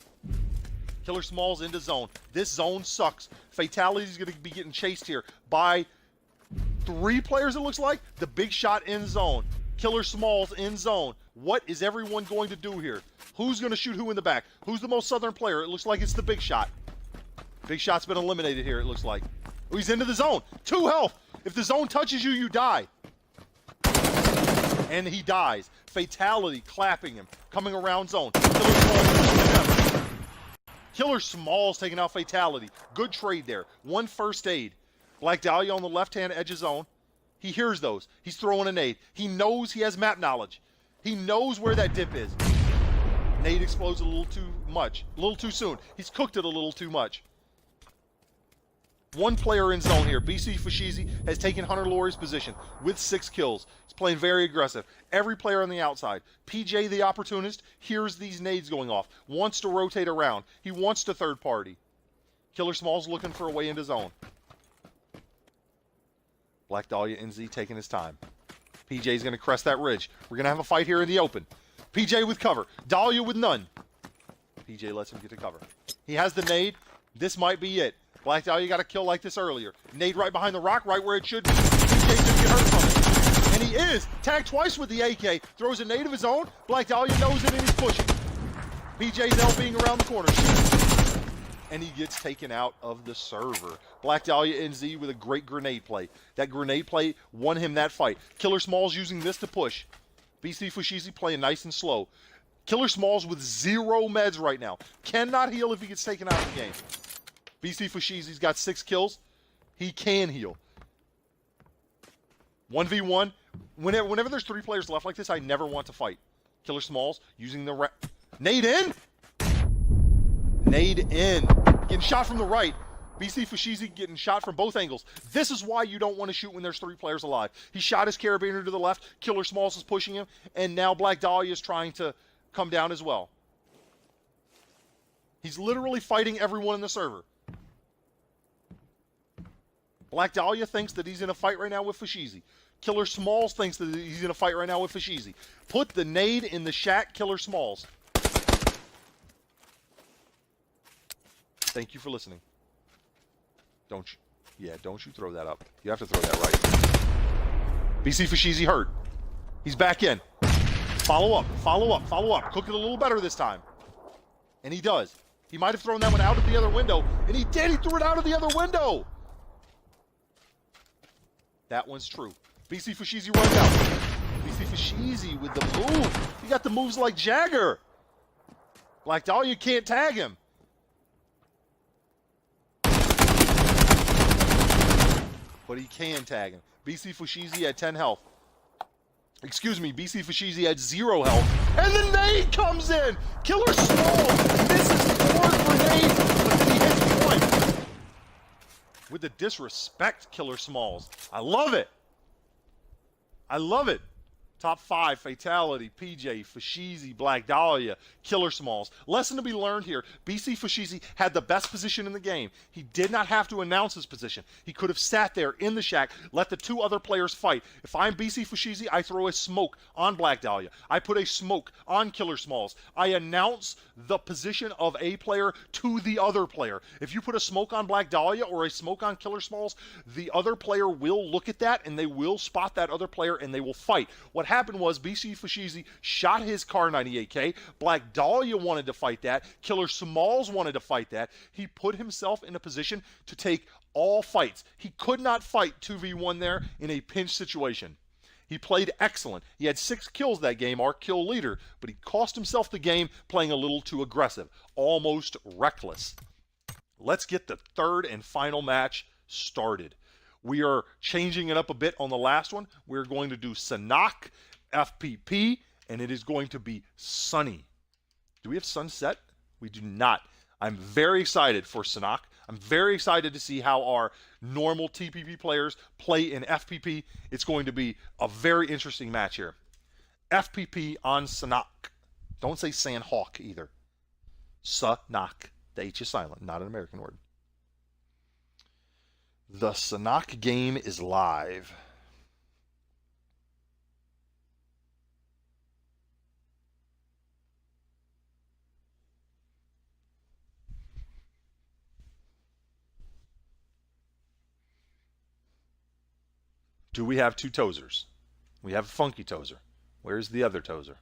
Killer Smalls into zone. This zone sucks. Fatality's going to be getting chased here by 3 players, it looks like. The big shot in zone. Killer Smalls in zone. What is everyone going to do here? Who's going to shoot who in the back? Who's the most southern player? It looks like it's the big shot. Big shot's been eliminated here, it looks like. Oh, he's into the zone. 2 health. If the zone touches you, you die. And he dies. Fatality clapping him. Coming around zone. Killer Smalls taking out Fatality. Good trade there. 1 first aid. Black Dahlia on the left-hand edge of zone. He hears those. He's throwing a nade. He knows he has map knowledge. He knows where that dip is. Nade explodes a little too much. A little too soon. He's cooked it a little too much. 1 player in zone here. BC Fashizi has taken Hunter Laurie's position with 6 kills. He's playing very aggressive. Every player on the outside. PJ, the opportunist, hears these nades going off. Wants to rotate around. He wants to third party. Killer Smalls looking for a way into zone. Black Dahlia NZ taking his time. PJ's going to crest that ridge. We're going to have a fight here in the open. PJ with cover. Dahlia with none. PJ lets him get to cover. He has the nade. This might be it. Black Dahlia got a kill like this earlier. Nade right behind the rock, right where it should be. PJ didn't get hurt from it. And he is. Tagged twice with the AK. Throws a nade of his own. Black Dahlia knows it and he's pushing. PJ's LBing around the corner. And he gets taken out of the server. Black Dahlia NZ with a great grenade play. That grenade play won him that fight. Killer Smalls using this to push. BC Fushizi playing nice and slow. Killer Smalls with 0 meds right now. Cannot heal if he gets taken out of the game. BC Fushizi's got 6 kills. He can heal. 1v1. Whenever there's 3 players left like this, I never want to fight. Killer Smalls using the... Nade in? Nade in. Getting shot from the right. BC Fushizi getting shot from both angles. This is why you don't want to shoot when there's 3 players alive. He shot his carabiner to the left. Killer Smalls is pushing him. And now Black Dahlia is trying to come down as well. He's literally fighting everyone in the server. Black Dahlia thinks that he's in a fight right now with Fushizi. Killer Smalls thinks that he's in a fight right now with Fushizi. Put the nade in the shack, Killer Smalls. Thank you for listening. Don't you throw that up. You have to throw that right. BC Fushizi hurt. He's back in. Follow up, follow up, follow up. Cook it a little better this time. And he does. He might have thrown that one out of the other window. And he did. He threw it out of the other window. That one's true. BC Fushizi runs out. BC Fushizi with the move. He got the moves like Jagger. Black Dahlia can't tag him. But he can tag him. BC Fushizi at 10 health. Excuse me, BC Fushizi at 0 health. And the nade comes in! Killer Small misses 4 grenades, but then he hits 1. With the disrespect, Killer Smalls. I love it. I love it. Top 5, Fatality, PJ, Fushizi, Black Dahlia, Killer Smalls. Lesson to be learned here. BC Fushizi had the best position in the game. He did not have to announce his position. He could have sat there in the shack, let the 2 other players fight. If I'm BC Fushizi, I throw a smoke on Black Dahlia. I put a smoke on Killer Smalls. I announce the position of a player to the other player. If you put a smoke on Black Dahlia or a smoke on Killer Smalls, the other player will look at that and they will spot that other player and they will fight. What happened was BC Fushizi shot his Kar 98K. Black Dahlia wanted to fight that. Killer Smalls wanted to fight that. He put himself in a position to take all fights. He could not fight 2v1 there in a pinch situation. He played excellent. He had 6 kills that game, our kill leader, but he cost himself the game playing a little too aggressive, almost reckless. Let's get the 3rd and final match started. We are changing it up a bit on the last one. We're going to do Sanhok, FPP, and it is going to be sunny. Do we have sunset? We do not. I'm very excited for Sanhok. I'm very excited to see how our normal TPP players play in FPP. It's going to be a very interesting match here. FPP on Sanhok. Don't say Sanhok either. Sanhok. The H is silent, not an American word. The Sanhok game is live. Do we have 2 Tozers? We have a Funky Tozer. Where's the other Tozer?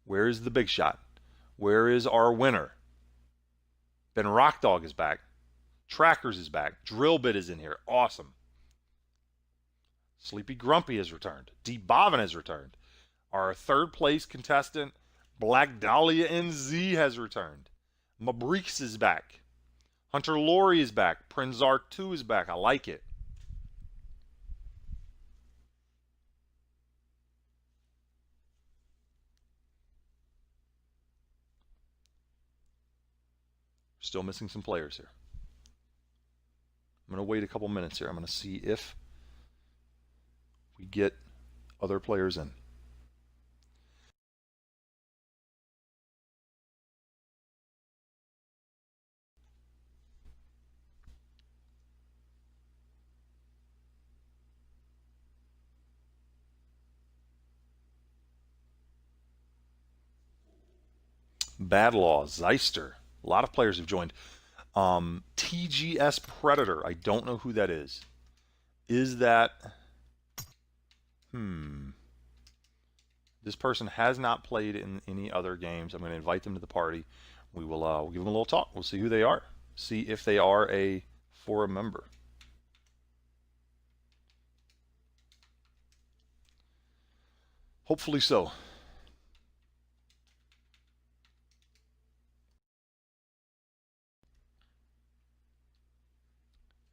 Where is the big shot? Where is our winner? Ben Rockdog is back. Trackers is back. Drillbit is in here. Awesome. Sleepy Grumpy has returned. Deep Bobbin has returned. Our 3rd place contestant, Black Dahlia NZ, has returned. Mabrix is back. Hunter Laurie is back. Prinzar 2 is back. I like it. Still missing some players here. I'm going to wait a couple minutes here. I'm going to see if we get other players in. Bad Law, Zeister. A lot of players have joined. TGS Predator. I don't know who that is. Is that... This person has not played in any other games. I'm going to invite them to the party. We'll give them a little talk. We'll see who they are. See if they are a forum member. Hopefully so.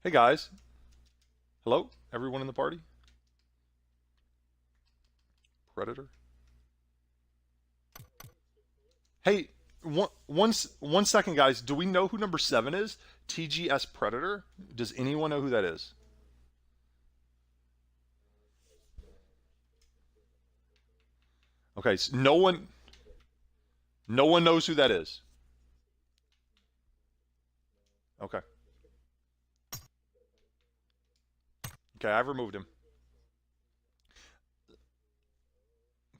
Hey guys. Hello, everyone in the party? Predator? Hey, one second, guys. Do we know who number 7 is? TGS Predator? Does anyone know who that is? Okay, so no one knows who that is. Okay. Okay, I've removed him.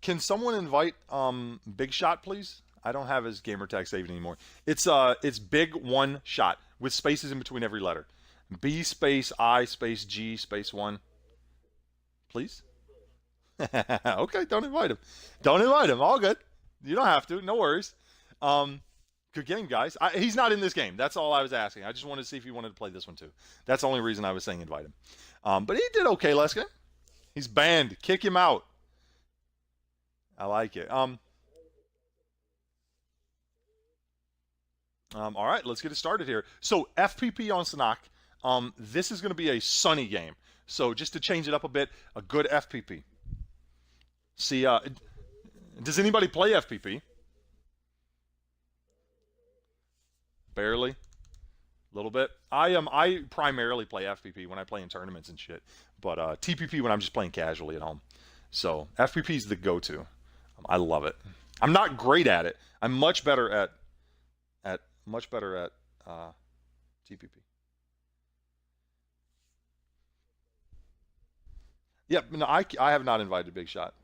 Can someone invite Big Shot, please? I don't have his gamer tag saved anymore. It's Big One Shot with spaces in between every letter. B space I space G space 1. Please? Okay, don't invite him. Don't invite him. All good. You don't have to. No worries. Good game, guys. He's not in this game. That's all I was asking. I just wanted to see if you wanted to play this one too. That's the only reason I was saying invite him. But he did okay last game. He's banned. Kick him out. I like it. All right, let's get it started here. So FPP on Sanhok. This is going to be a sunny game. So just to change it up a bit, a good FPP. See, does anybody play FPP? Barely. A little bit. I primarily play FPP when I play in tournaments and shit. But TPP when I'm just playing casually at home. So FPP is the go-to. I love it. I'm not great at it. I'm much better at TPP. Yep. No, I have not invited Big Shot.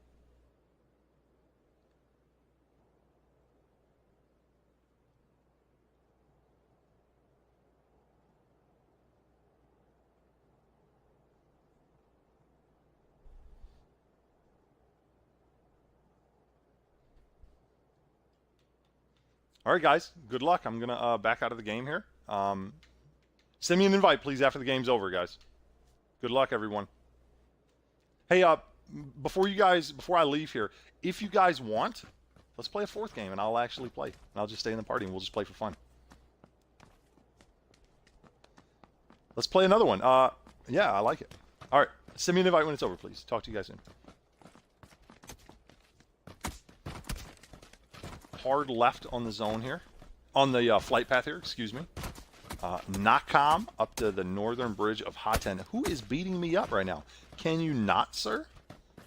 All right, guys. Good luck. I'm gonna back out of the game here. Send me an invite, please, after the game's over, guys. Good luck, everyone. Hey, before I leave here, if you guys want, let's play a 4th game, and I'll actually play. And I'll just stay in the party, and we'll just play for fun. Let's play another one. Yeah, I like it. All right, send me an invite when it's over, please. Talk to you guys soon. Hard left on the zone here, on the flight path here, excuse me. Nakam up to the northern bridge of Haten. Who is beating me up right now? Can you not, sir?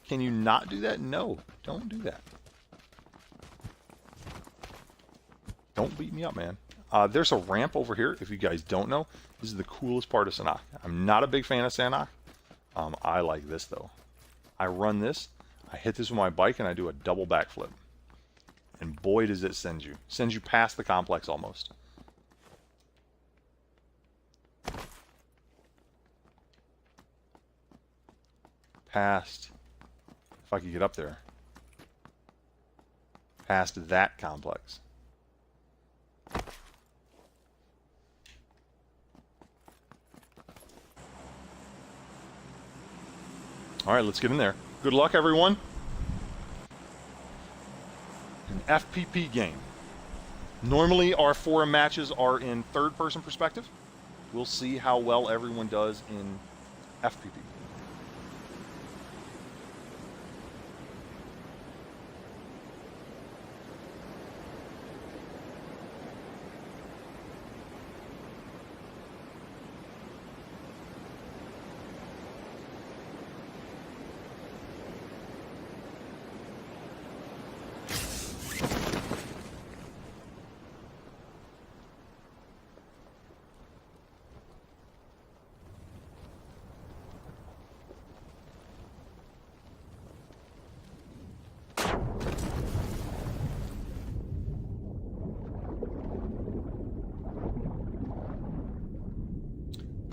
Can you not do that? No, don't do that. Don't beat me up, man. There's a ramp over here, if you guys don't know. This is the coolest part of Sanhok. I'm not a big fan of Sanhok. I like this, though. I run this, I hit this with my bike, and I do a double backflip. And boy, does it send you. Sends you past the complex almost. Past, if I could get up there. Past that complex. All right, let's get in there. Good luck, everyone. An FPP game. Normally, our forum matches are in third-person perspective. We'll see how well everyone does in FPP.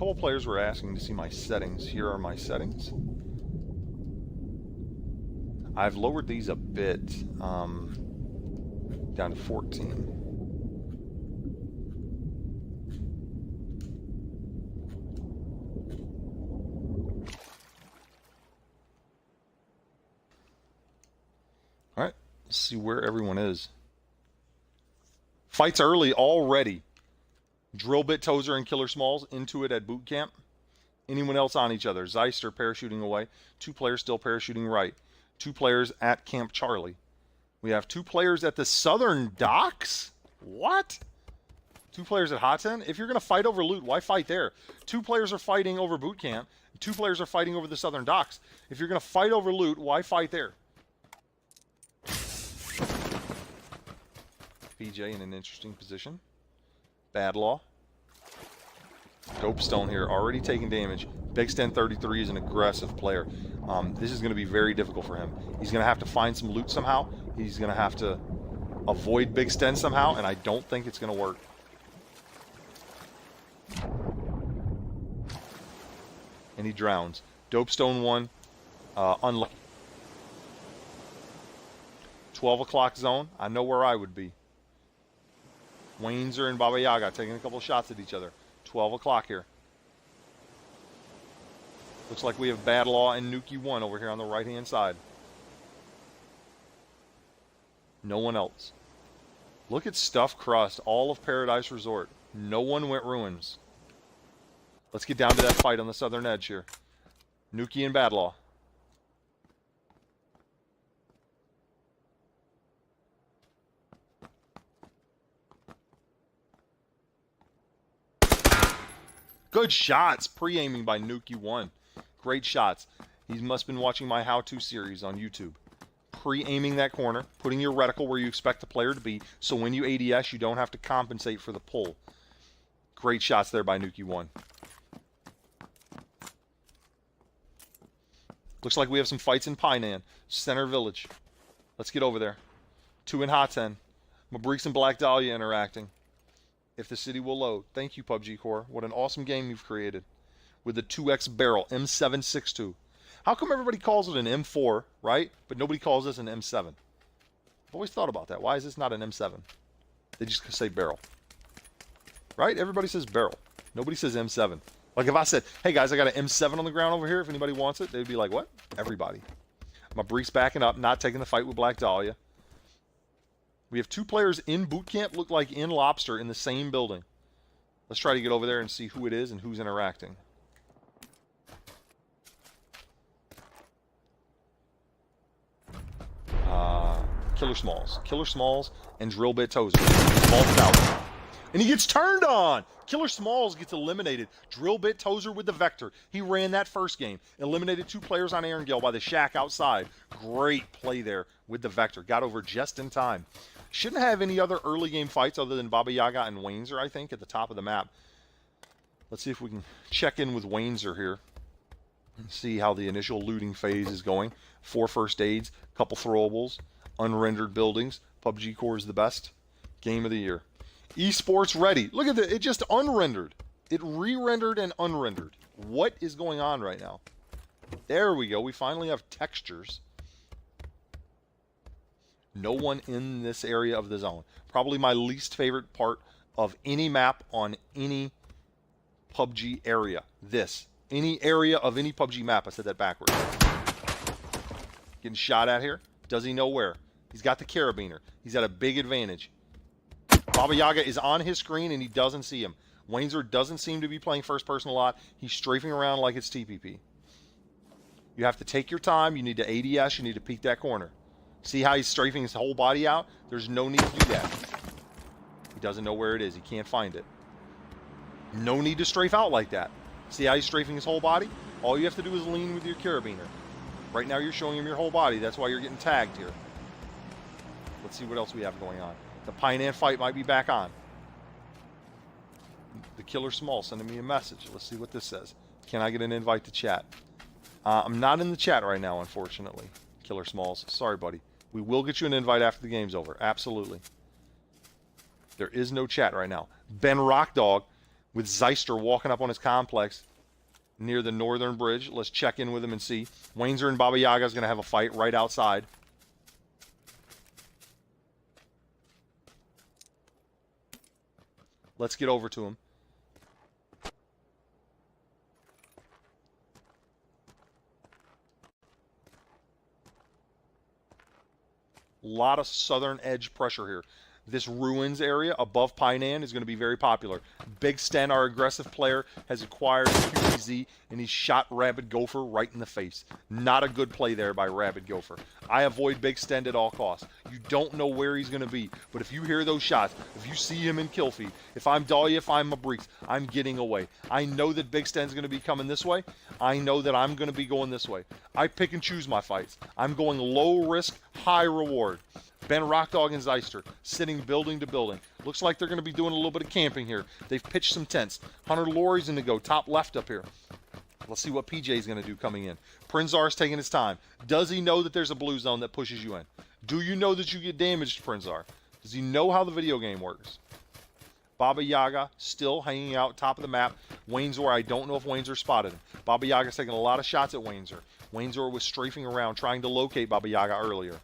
couple players were asking to see my settings. Here are my settings. I've lowered these a bit, down to 14. All right, let's see where everyone is. Fights early already. Drill Bit, Tozer, and Killer Smalls into it at boot camp. Anyone else on each other? Zeister parachuting away. 2 players still parachuting right. 2 players at Camp Charlie. We have 2 players at the Southern Docks? What? 2 players at Hot 10? If you're going to fight over loot, why fight there? 2 players are fighting over boot camp. 2 players are fighting over the Southern Docks. If you're going to fight over loot, why fight there? PJ in an interesting position. Bad Law. Dope Stone here, already taking damage. Big Sten 33 is an aggressive player. This is going to be very difficult for him. He's going to have to find some loot somehow. He's going to have to avoid Big Sten somehow, and I don't think it's going to work. And he drowns. Dope Stone 1, unlucky. 12 o'clock zone, I know where I would be. Wainzer and Baba Yaga taking a couple shots at each other. 12 o'clock here. Looks like we have Bad Law and Nuki 1 over here on the right-hand side. No one else. Look at Stuff Crust, all of Paradise Resort. No one went Ruins. Let's get down to that fight on the southern edge here. Nuki and Bad Law. Good shots. Pre-aiming by Nuki 1. Great shots. He must have been watching my how-to series on YouTube. Pre-aiming that corner, putting your reticle where you expect the player to be, so when you ADS, you don't have to compensate for the pull. Great shots there by Nuki 1. Looks like we have some fights in Painan. Center Village. Let's get over there. 2 in Hot 10. Mabriks and Black Dahlia interacting. If the city will load. Thank you, PUBG Core. What an awesome game you've created. With the 2X barrel, M762. How come everybody calls it an M4, right? But nobody calls this an M7? I've always thought about that. Why is this not an M7? They just say barrel. Right? Everybody says barrel. Nobody says M7. Like if I said, hey guys, I got an M7 on the ground over here. If anybody wants it, they'd be like, what? Everybody. Mabriks backing up, not taking the fight with Black Dahlia. We have 2 players in boot camp, look like in Lobster, in the same building. Let's try to get over there and see who it is and who's interacting. Killer Smalls. Killer Smalls and Drill Bit Tozer. Vaults out. And he gets turned on! Killer Smalls gets eliminated. Drill Bit Tozer with the Vector. He ran that first game. Eliminated 2 players on Erangel by the shack outside. Great play there with the Vector. Got over just in time. Shouldn't have any other early game fights other than Baba Yaga and Wainzer, I think, at the top of the map. Let's see if we can check in with Wainzer here and see how the initial looting phase is going. 4 first aids, couple throwables, unrendered buildings. PUBG Core is the best. Game of the year. Esports ready. Look at it just unrendered. It re-rendered and unrendered. What is going on right now? There we go. We finally have textures. No one in this area of the zone. Probably my least favorite part of any map on any PUBG area. This. Any area of any PUBG map. I said that backwards. Getting shot at here. Does he know where? He's got the carabiner. He's at a big advantage. Baba Yaga is on his screen and he doesn't see him. Wainzer doesn't seem to be playing first person a lot. He's strafing around like it's TPP. You have to take your time. You need to ADS. You need to peek that corner. See how he's strafing his whole body out? There's no need to do that. He doesn't know where it is. He can't find it. No need to strafe out like that. See how he's strafing his whole body? All you have to do is lean with your carabiner. Right now you're showing him your whole body. That's why you're getting tagged here. Let's see what else we have going on. The Painan fight might be back on. The Killer Small sending me a message. Let's see what this says. Can I get an invite to chat? I'm not in the chat right now, unfortunately. Killer Smalls. Sorry, buddy. We will get you an invite after the game's over. Absolutely. There is no chat right now. Ben Rockdog. with Zeister walking up on his complex near the northern bridge. Let's check in with him and see. Wainzer and Baba Yaga is going to have a fight right outside. Let's get over to him. A lot of southern edge pressure here. This ruins area above Painan is going to be very popular. Big Sten, our aggressive player, has acquired QBZ, and he shot Rabid Gopher right in the face. Not a good play there by Rabid Gopher. I avoid Big Sten at all costs. You don't know where he's going to be, but if you hear those shots, if you see him in kill feed, if I'm Dahlia, if I'm Mabriks, I'm getting away. I know that Big Sten's going to be coming this way. I know that I'm going to be going this way. I pick and choose my fights. I'm going low risk, high reward. Ben Rockdog and Zeister sitting building to building. Looks like they're going to be doing a little bit of camping here. They've pitched some tents. Hunter Laurie's going to go top left up here. Let's see what PJ's going to do coming in. Prinzar's taking his time. Does he know that there's a blue zone that pushes you in? Do you know that you get damaged, Prinzar? Does he know how the video game works? Baba Yaga still hanging out top of the map. Wainzer, I don't know if Wainzer spotted him. Baba Yaga's taking a lot of shots at Wainzer. Wainzer was strafing around trying to locate Baba Yaga earlier.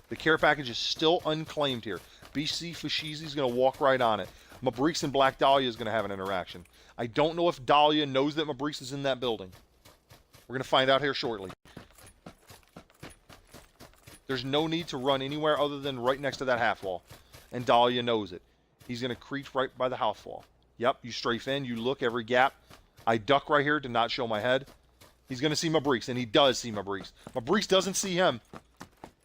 The care package is still unclaimed here. BC Fashizi's going to walk right on it. Mabriks and Black Dahlia is going to have an interaction. I don't know if Dahlia knows that Mabriks is in that building. We're going to find out here shortly. There's no need to run anywhere other than right next to that half wall. And Dahlia knows it. He's going to creep right by the half wall. Yep, you strafe in, you look every gap. I duck right here to not show my head. He's going to see Mabriks, and he does see Mabriks. Mabriks doesn't see him.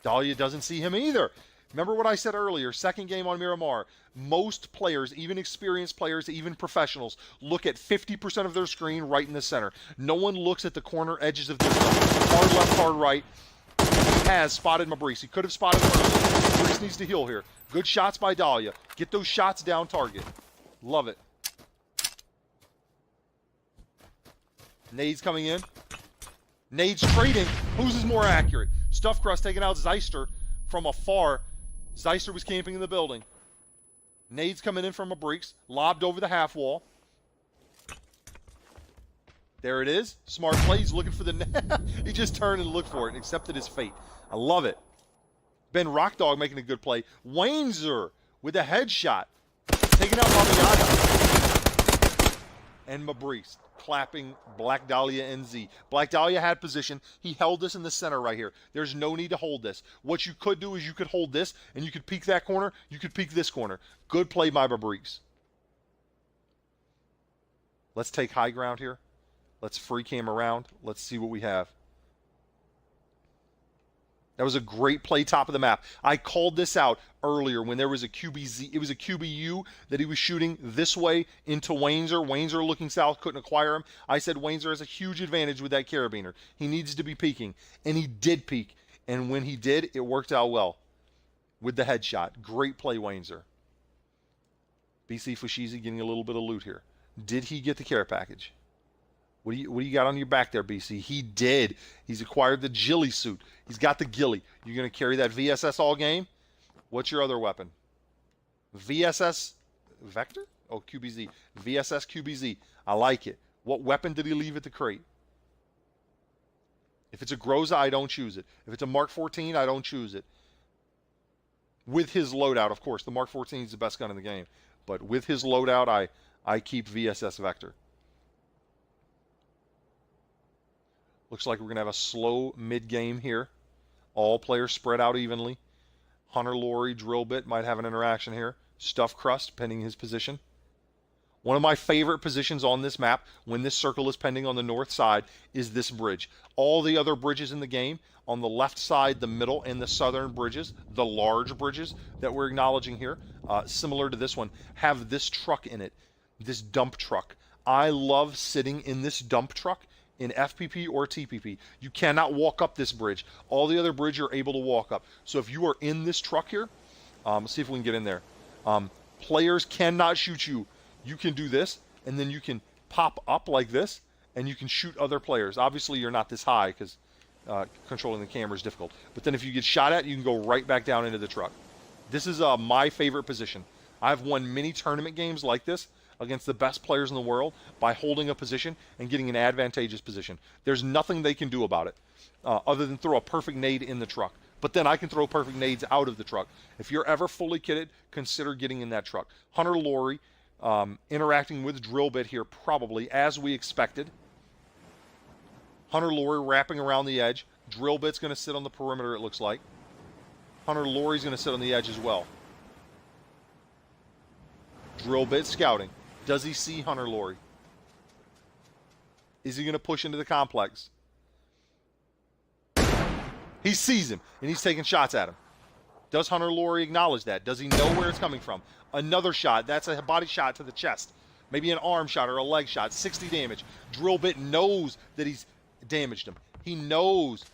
Dahlia doesn't see him either. Remember what I said earlier, second game on Miramar. Most players, even experienced players, even professionals, look at 50% of their screen right in the center. No one looks at the corner edges of this one. Hard left, hard right. He has spotted Mabriks. He could have spotted him earlier. Mabriks needs to heal here. Good shots by Dahlia. Get those shots down target. Love it. Nades coming in. Nades trading. Whose is more accurate? Stuffed Crust taking out Zeister from afar. Zeister was camping in the building. Nades coming in from Mabriks. Lobbed over the half wall. There it is. Smart play. He's looking for the net. He just turned and looked for it and accepted his fate. I love it. Ben Rockdog making a good play. Wainzer with a headshot. Taking out Baba Yaga. And Mabriks clapping Black Dahlia NZ. Black Dahlia had position. He held this in the center right here. There's no need to hold this. What you could do is you could hold this, and you could peek that corner. You could peek this corner. Good play by Mabriks. Let's take high ground here. Let's free cam around. Let's see what we have. That was a great play top of the map. I called this out earlier when there was a QBZ. It was a QBU that he was shooting this way into Wainzer. Wainzer looking south, couldn't acquire him. I said Wainzer has a huge advantage with that carabiner. He needs to be peeking. And he did peek. And when he did, it worked out well with the headshot. Great play, Wainzer. BC Fashizi getting a little bit of loot here. Did he get the care package? What do you got on your back there, BC? He did. He's acquired the Ghillie suit. He's got the Ghillie. You're going to carry that VSS all game? What's your other weapon? VSS Vector? Oh, QBZ. VSS QBZ. I like it. What weapon did he leave at the crate? If it's a Groza, I don't choose it. If it's a Mark 14, I don't choose it. With his loadout, of course. The Mark 14 is the best gun in the game. But with his loadout, I keep VSS Vector. Looks like we're going to have a slow mid-game here. All players spread out evenly. Hunter Laurie, Drill Bit might have an interaction here. Stuffed Crust, pending his position. One of my favorite positions on this map, when this circle is pending on the north side, is this bridge. All the other bridges in the game, on the left side, the middle, and the southern bridges, the large bridges that we're acknowledging here, similar to this one, have this truck in it, this dump truck. I love sitting in this dump truck in FPP or TPP. You cannot walk up this bridge. All the other bridges you're able to walk up. So if you are in this truck here, let's see if we can get in there. Players cannot shoot you. You can do this, and then you can pop up like this, and you can shoot other players. Obviously, you're not this high because controlling the camera is difficult. But then if you get shot at, you can go right back down into the truck. This is my favorite position. I've won many tournament games like this. against the best players in the world by holding a position and getting an advantageous position. There's nothing they can do about it other than throw a perfect nade in the truck. But then I can throw perfect nades out of the truck. If you're ever fully kitted, consider getting in that truck. Hunter Laurie interacting with Drillbit here probably, as we expected. Hunter Laurie wrapping around the edge. Drillbit's going to sit on the perimeter, it looks like. Hunter Laurie's going to sit on the edge as well. Drillbit scouting. Does he see Hunter Laurie? Is he going to push into the complex? He sees him, and he's taking shots at him. Does Hunter Laurie acknowledge that? Does he know where it's coming from? Another shot. That's a body shot to the chest. Maybe an arm shot or a leg shot. 60 damage. Drillbit knows that he's damaged him. He knows,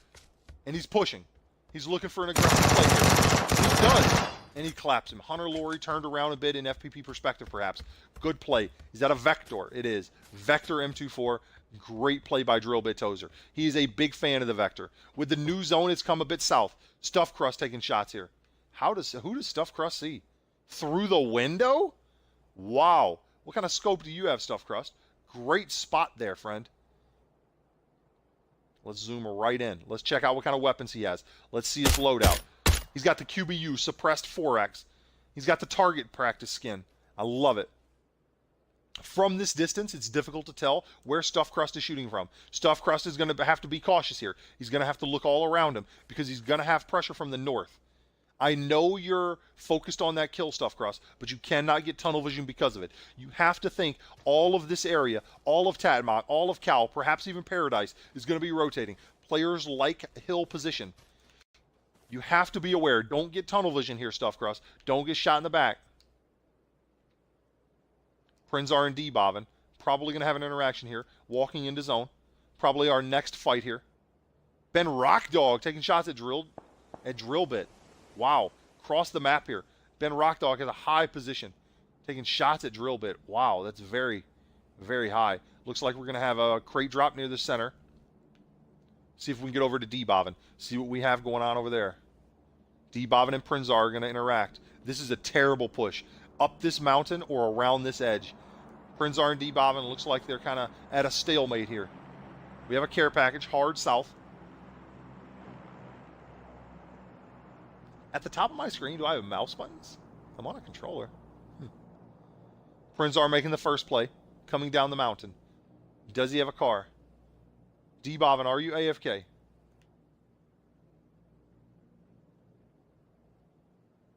and he's pushing. He's looking for an aggressive play here. He does, and he claps him. Hunter Laurie turned around a bit in FPP perspective, perhaps. Good play. Is that a Vector? It is. Vector M24. Great play by Drillbit Tozer. He is a big fan of the Vector. With the new zone, it's come a bit south. Stuffed Crust taking shots here. Who does Stuffed Crust see? Through the window? Wow. What kind of scope do you have, Stuffed Crust? Great spot there, friend. Let's zoom right in. Let's check out what kind of weapons he has. Let's see his loadout. He's got the QBU, suppressed 4X. He's got the target practice skin. I love it. From this distance, it's difficult to tell where Stuffed Crust is shooting from. Stuffed Crust is going to have to be cautious here. He's going to have to look all around him because he's going to have pressure from the north. I know you're focused on that kill, Stuffed Crust, but you cannot get tunnel vision because of it. You have to think all of this area, all of Tatmot, all of Cal, perhaps even Paradise, is going to be rotating. Players like hill position. You have to be aware. Don't get tunnel vision here, Stuffed Crust. Don't get shot in the back. Prinzar and D-Bobbin, probably going to have an interaction here, walking into zone. Probably our next fight here. Ben Rockdog taking shots at Drillbit. Wow, cross the map here. Ben Rockdog has a high position, taking shots at Drillbit. Wow, that's very, very high. Looks like we're going to have a crate drop near the center. See if we can get over to D-Bobbin. See what we have going on over there. D-Bobbin and Prinzar are going to interact. This is a terrible push. Up this mountain or around this edge. Prinzar and D-Bobbin looks like they're kind of at a stalemate here. We have a care package, hard south. At the top of my screen, do I have mouse buttons? I'm on a controller. Prinzar making the first play, coming down the mountain. Does he have a car? D-Bobbin, are you AFK?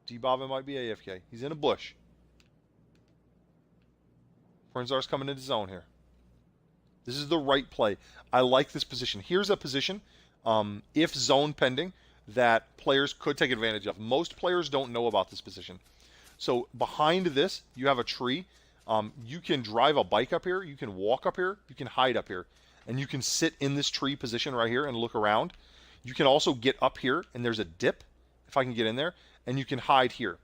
D-Bobbin might be AFK. He's in a bush. Prinzar's coming into zone here. This is the right play. I like this position. Here's a position, if zone pending, that players could take advantage of. Most players don't know about this position. So behind this, you have a tree. You can drive a bike up here. You can walk up here. You can hide up here. And you can sit in this tree position right here and look around. You can also get up here, and there's a dip, if I can get in there, and you can hide here.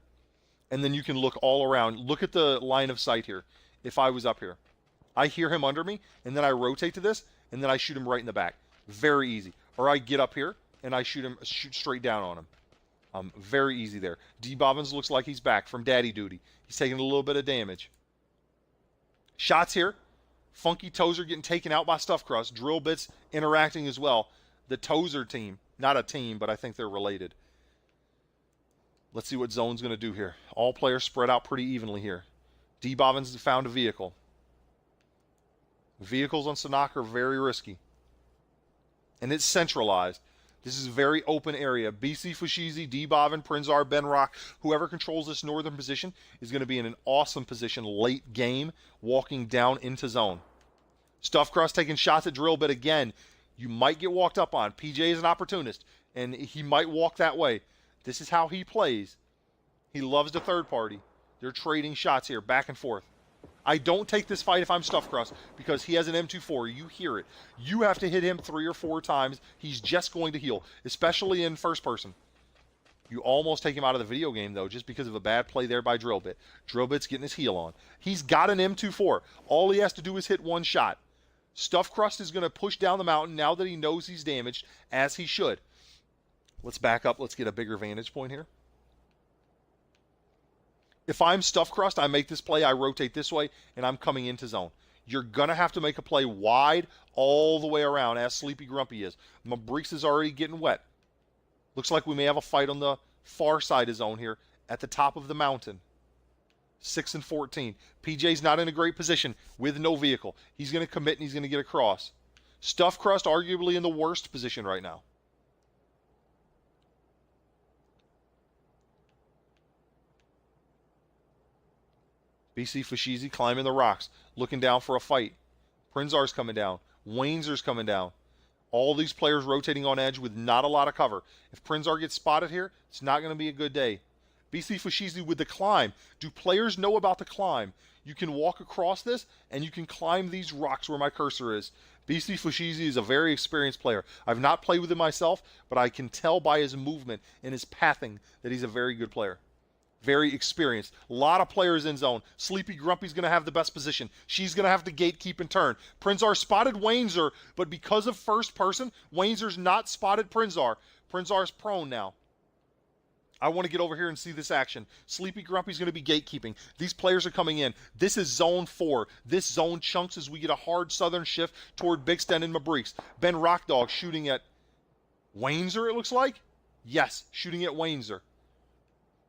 And then you can look all around. Look at the line of sight here. If I was up here, I hear him under me, and then I rotate to this, and then I shoot him right in the back. Very easy. Or I get up here, and I shoot straight down on him. Very easy there. D-Bobbins looks like he's back from daddy duty. He's taking a little bit of damage. Shots here. Funky Tozer getting taken out by Stuffed Crust. Drillbit's interacting as well. The Tozer team, not a team, but I think they're related. Let's see what zone's going to do here. All players spread out pretty evenly here. D-Bobbins found a vehicle. Vehicles on Sanok are very risky. And it's centralized. This is a very open area. BC Fushizi, D-Bobbin, Prinzar, Ben Rock, whoever controls this northern position is going to be in an awesome position late game, walking down into zone. Stuffed Crust taking shots at Drillbit again. You might get walked up on. PJ is an opportunist, and he might walk that way. This is how he plays. He loves the third party. They're trading shots here, back and forth. I don't take this fight if I'm Stuffed Crust because he has an M24. You hear it. You have to hit him 3 or 4 times. He's just going to heal, especially in first person. You almost take him out of the video game, though, just because of a bad play there by Drillbit. Drillbit's getting his heal on. He's got an M24. All he has to do is hit 1 shot. Stuffed Crust is going to push down the mountain now that he knows he's damaged, as he should. Let's back up. Let's get a bigger vantage point here. If I'm stuffed crust, I make this play, I rotate this way, and I'm coming into zone. You're going to have to make a play wide all the way around, as Sleepy Grumpy is. Mabriks is already getting wet. Looks like we may have a fight on the far side of zone here at the top of the mountain. 6 and 14. PJ's not in a great position with no vehicle. He's going to commit and he's going to get across. Stuffed crust arguably in the worst position right now. BC Fashizi climbing the rocks, looking down for a fight. Prinzar's coming down. Wainzer's coming down. All these players rotating on edge with not a lot of cover. If Prinzar gets spotted here, it's not going to be a good day. BC Fashizi with the climb. Do players know about the climb? You can walk across this, and you can climb these rocks where my cursor is. BC Fashizi is a very experienced player. I've not played with him myself, but I can tell by his movement and his pathing that he's a very good player. Very experienced. A lot of players in zone. Sleepy Grumpy's going to have the best position. She's going to have to gatekeep and turn. Prinzar spotted Wainzer, but because of first person, Wainzer's not spotted Prinzar. Prinzar's prone now. I want to get over here and see this action. Sleepy Grumpy's going to be gatekeeping. These players are coming in. This is zone 4. This zone chunks as we get a hard southern shift toward Big Sten and Mabriks. Ben Rockdog shooting at Wainzer, it looks like? Yes, shooting at Wainzer.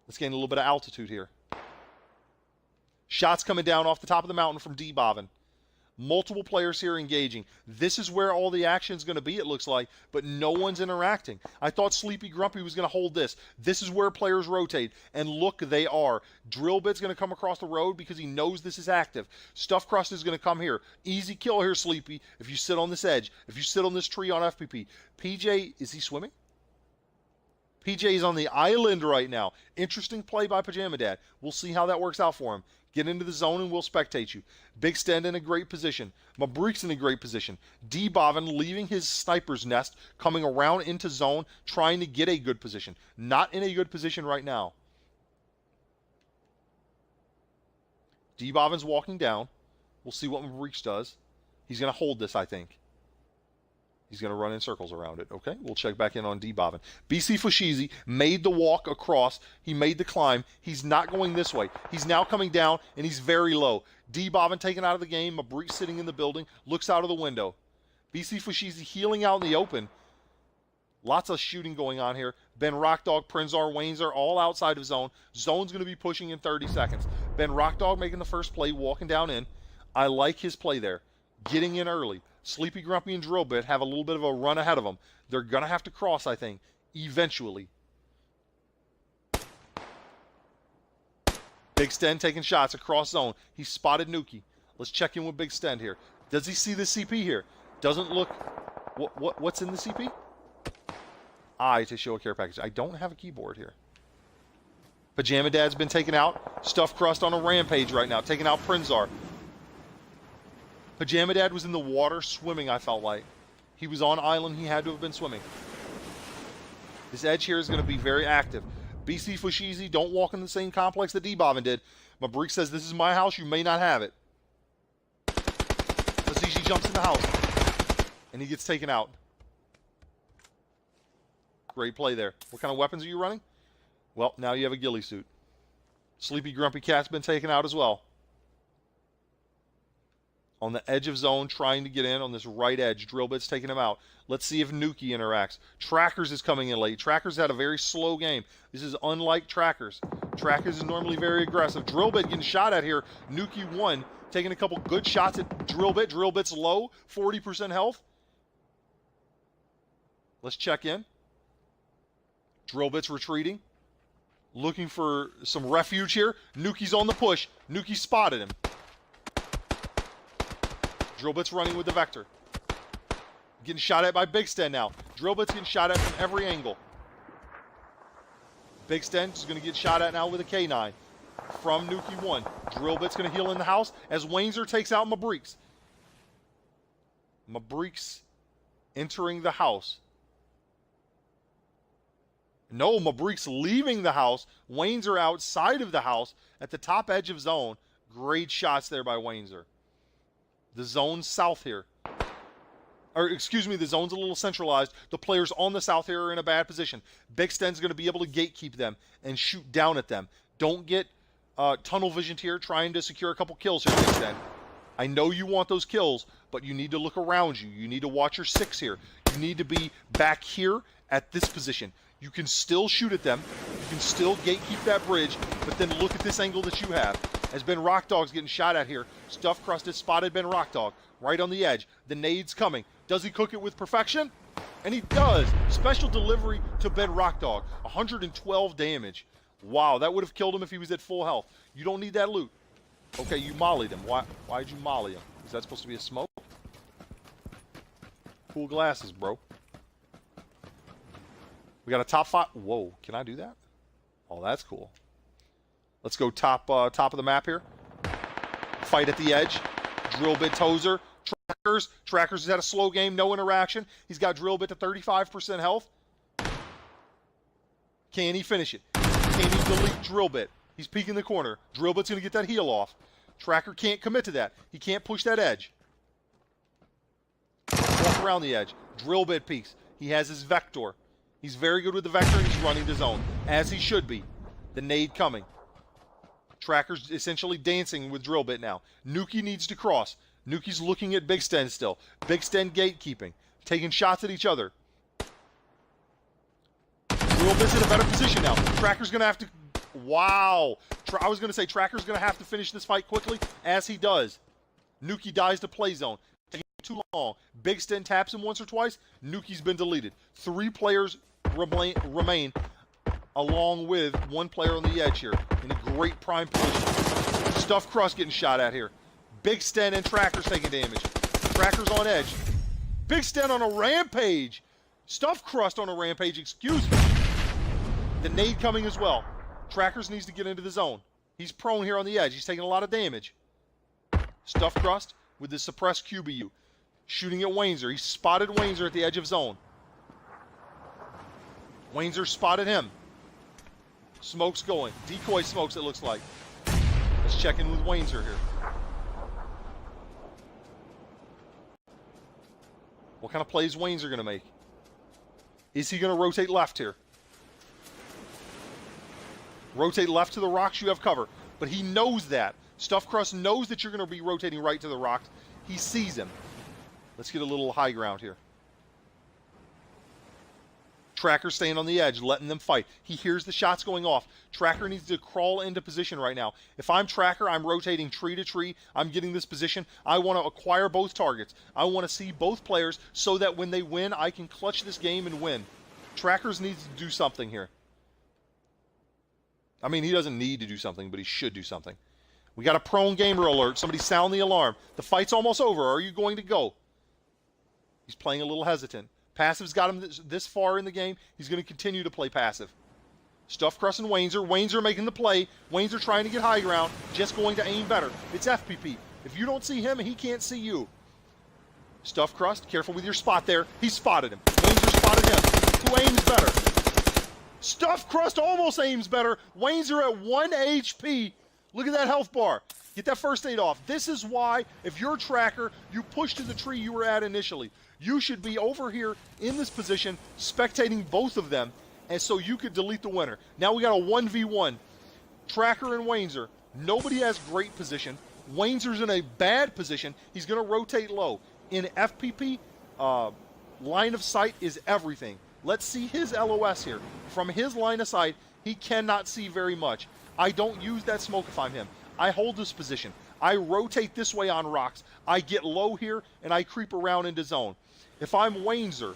Let's gain a little bit of altitude here. Shots coming down off the top of the mountain from D. Bobbin. Multiple players here engaging. This is where all the action is going to be, it looks like, but no one's interacting. I thought Sleepy Grumpy was going to hold this. This is where players rotate, and look, they are. Drillbit's going to come across the road because he knows this is active. Stuffed Crust is going to come here. Easy kill here, Sleepy, if you sit on this edge, if you sit on this tree on FPP. PJ, is he swimming? PJ is on the island right now. Interesting play by Pajama Dad. We'll see how that works out for him. Get into the zone and we'll spectate you. Big Sten in a great position. Mabriks in a great position. D. Bobbin leaving his sniper's nest, coming around into zone, trying to get a good position. Not in a good position right now. D. Bobbin's walking down. We'll see what Mabriks does. He's going to hold this, I think. He's going to run in circles around it. Okay, we'll check back in on D. Bobbin. BC Fashizi made the walk across. He made the climb. He's not going this way. He's now coming down, and he's very low. D. Bobbin taken out of the game. Mabriks sitting in the building, looks out of the window. BC Fashizi healing out in the open. Lots of shooting going on here. Ben Rockdog, Prinzar, Wainzer, all outside of zone. Zone's going to be pushing in 30 seconds. Ben Rockdog making the first play, walking down in. I like his play there. Getting in early. Sleepy Grumpy and Drillbit have a little bit of a run ahead of them. They're going to have to cross, I think, eventually. Big Sten taking shots across zone. He spotted Nuki. Let's check in with Big Sten here. Does he see the CP here? Doesn't look... What's in the CP? I to show a care package. I don't have a keyboard here. Pajama Dad's been taken out. Stuffed Crust on a rampage right now, taking out Prinzar. Pajama Dad was in the water swimming, I felt like. He was on island. He had to have been swimming. This edge here is going to be very active. BC Fashizi, don't walk in the same complex that D. Bobbin did. Mabrik says, this is my house. You may not have it. Azizi jumps in the house. And he gets taken out. Great play there. What kind of weapons are you running? Well, now you have a ghillie suit. Sleepy Grumpy Cat's been taken out as well. On the edge of zone, trying to get in on this right edge. Drillbit's taking him out. Let's see if Nuki interacts. Trackers is coming in late. Trackers had a very slow game. This is unlike Trackers. Trackers is normally very aggressive. Drillbit getting shot at here. Nuki won, taking a couple good shots at Drillbit. Drillbit's low, 40% health. Let's check in. Drillbit's retreating. Looking for some refuge here. Nuki's on the push. Nuki spotted him. Drillbit's running with the Vector. Getting shot at by Big Sten now. Drillbit's getting shot at from every angle. Big Sten is going to get shot at now with a K9 from Nuki 1. Drillbit's going to heal in the house as Wainzer takes out Mabriks. Mabriks entering the house. No, Mabriks leaving the house. Wainzer outside of the house at the top edge of zone. Great shots there by Wainzer. The zone's south here. Or, excuse me, the zone's a little centralized. The players on the south here are in a bad position. Big Sten's going to be able to gatekeep them and shoot down at them. Don't get tunnel visioned here, trying to secure a couple kills here, Big Stan. I know you want those kills, but you need to look around you. You need to watch your 6 here. You need to be back here at this position. You can still shoot at them. You can still gatekeep that bridge, but then look at this angle that you have. As Ben Rockdog's getting shot at here, Stuffed Crust has spotted Ben Rockdog right on the edge. The nade's coming. Does he cook it with perfection? And he does. Special delivery to Ben Rockdog. 112 damage. Wow, that would have killed him if he was at full health. You don't need that loot. Okay, you mollied him. Why'd you molly him? Is that supposed to be a smoke? Cool glasses, bro. We got a top 5. Whoa, can I do that? Oh, that's cool. Let's go top of the map here. Fight at the edge. Drill bit Tozer. Trackers. Trackers has had a slow game, no interaction. He's got drill bit to 35% health. Can he finish it? Can he delete drill bit? He's peeking the corner. Drill bit's going to get that heal off. Tracker can't commit to that. He can't push that edge. Walk around the edge. Drill bit peeks. He has his vector. He's very good with the vector, and he's running the zone, as he should be. The nade coming. Tracker's essentially dancing with drill bit now. Nuki needs to cross. Nuki's looking at Big Sten still. Big Sten gatekeeping. Taking shots at each other. Drill bit's in a better position now. Tracker's going to have to... Wow. I was going to say Tracker's going to have to finish this fight quickly, as he does. Nuki dies to play zone. Taking too long. Big Sten taps him once or twice. Nuki's been deleted. 3 players remain along with 1 player on the edge here in a great prime position. Stuffed Crust getting shot at here. Big Sten and Tracker's taking damage. Tracker's on edge. Big Sten on a rampage. Stuffed Crust on a rampage, excuse me. The nade coming as well. Trackers needs to get into the zone. He's prone here on the edge. He's taking a lot of damage. Stuffed Crust with the suppressed QBU. Shooting at Wainzer. He spotted Wainzer at the edge of zone. Wainzer spotted him. Smoke's going. Decoy smokes, it looks like. Let's check in with Wainzer here. What kind of plays Wainzer going to make? Is he going to rotate left here? Rotate left to the rocks, you have cover. But he knows that. Stuffed Crust knows that you're going to be rotating right to the rocks. He sees him. Let's get a little high ground here. Tracker staying on the edge, letting them fight. He hears the shots going off. Tracker needs to crawl into position right now. If I'm Tracker, I'm rotating tree to tree. I'm getting this position. I want to acquire both targets. I want to see both players so that when they win, I can clutch this game and win. Trackers needs to do something here. I mean, he doesn't need to do something, but he should do something. We got a prone gamer alert. Somebody sound the alarm. The fight's almost over. Are you going to go? He's playing a little hesitant. Passive's got him this far in the game. He's going to continue to play passive. Stuffed Crust and Wainzer. Wainzer making the play. Wainzer trying to get high ground. Just going to aim better. It's FPP. If you don't see him, he can't see you. Stuffed Crust, careful with your spot there. He spotted him. Wainzer spotted him. Who aims better? Stuffed Crust almost aims better. Wainzer at 1 HP. Look at that health bar. Get that first aid off. This is why, if you're Tracker, you push to the tree you were at initially. You should be over here in this position, spectating both of them, and so you could delete the winner. Now we got a 1v1. Tracker and Wainzer. Nobody has great position. Wainzer's in a bad position. He's going to rotate low. In FPP, line of sight is everything. Let's see his LOS here. From his line of sight, he cannot see very much. I don't use that smoke if I'm him. I hold this position. I rotate this way on rocks. I get low here, and I creep around into zone. If I'm Wainzer,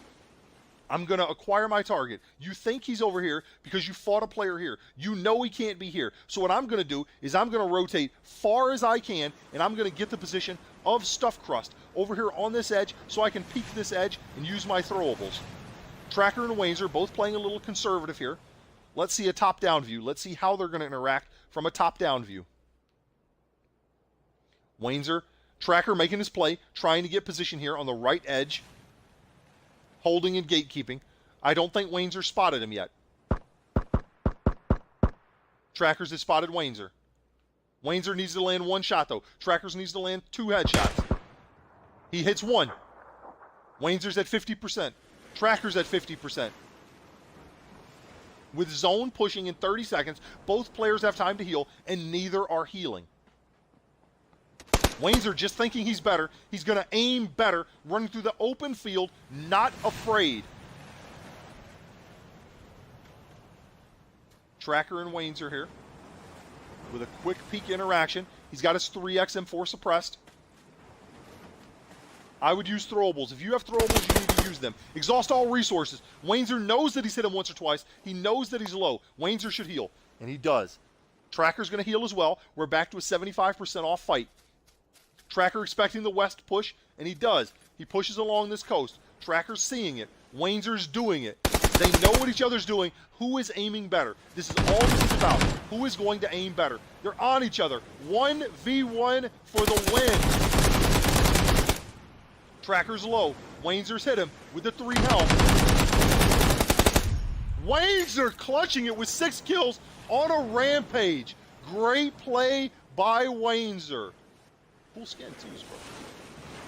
I'm going to acquire my target. You think he's over here because you fought a player here. You know he can't be here. So what I'm going to do is I'm going to rotate far as I can, and I'm going to get the position of Stuffed Crust over here on this edge so I can peek this edge and use my throwables. Tracker and Wainzer both playing a little conservative here. Let's see a top-down view. Let's see how they're going to interact from a top-down view. Wainzer, Tracker making his play, trying to get position here on the right edge. Holding and gatekeeping. I don't think Wainzer spotted him yet. Trackers has spotted Wainzer. Wainzer needs to land 1 shot, though. Trackers needs to land 2 headshots. He hits 1. Wainzer's at 50%. Tracker's at 50%. With zone pushing in 30 seconds, both players have time to heal, and neither are healing. Wainzer just thinking he's better. He's going to aim better, running through the open field, not afraid. Tracker and Wainzer here with a quick peek interaction. He's got his 3x M4 suppressed. I would use throwables. If you have throwables, you need to use them. Exhaust all resources. Wainzer knows that he's hit him once or twice. He knows that he's low. Wainzer should heal, and he does. Tracker's going to heal as well. We're back to a 75% off fight. Tracker expecting the west push, and he does. He pushes along this coast. Tracker's seeing it. Wainzer's doing it. They know what each other's doing. Who is aiming better? This is all this is about. Who is going to aim better? They're on each other. 1v1 for the win. Tracker's low. Wainzer's hit him with the 3 health. Wainzer clutching it with 6 kills on a rampage. Great play by Wainzer. Cool skin too, bro.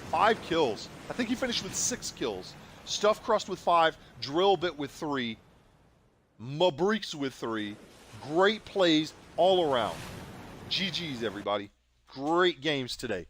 5 kills. I think he finished with 6 kills. Stuff Crust with 5. Drill Bit with 3. Mabreeks with 3. Great plays all around. GG's, everybody. Great games today.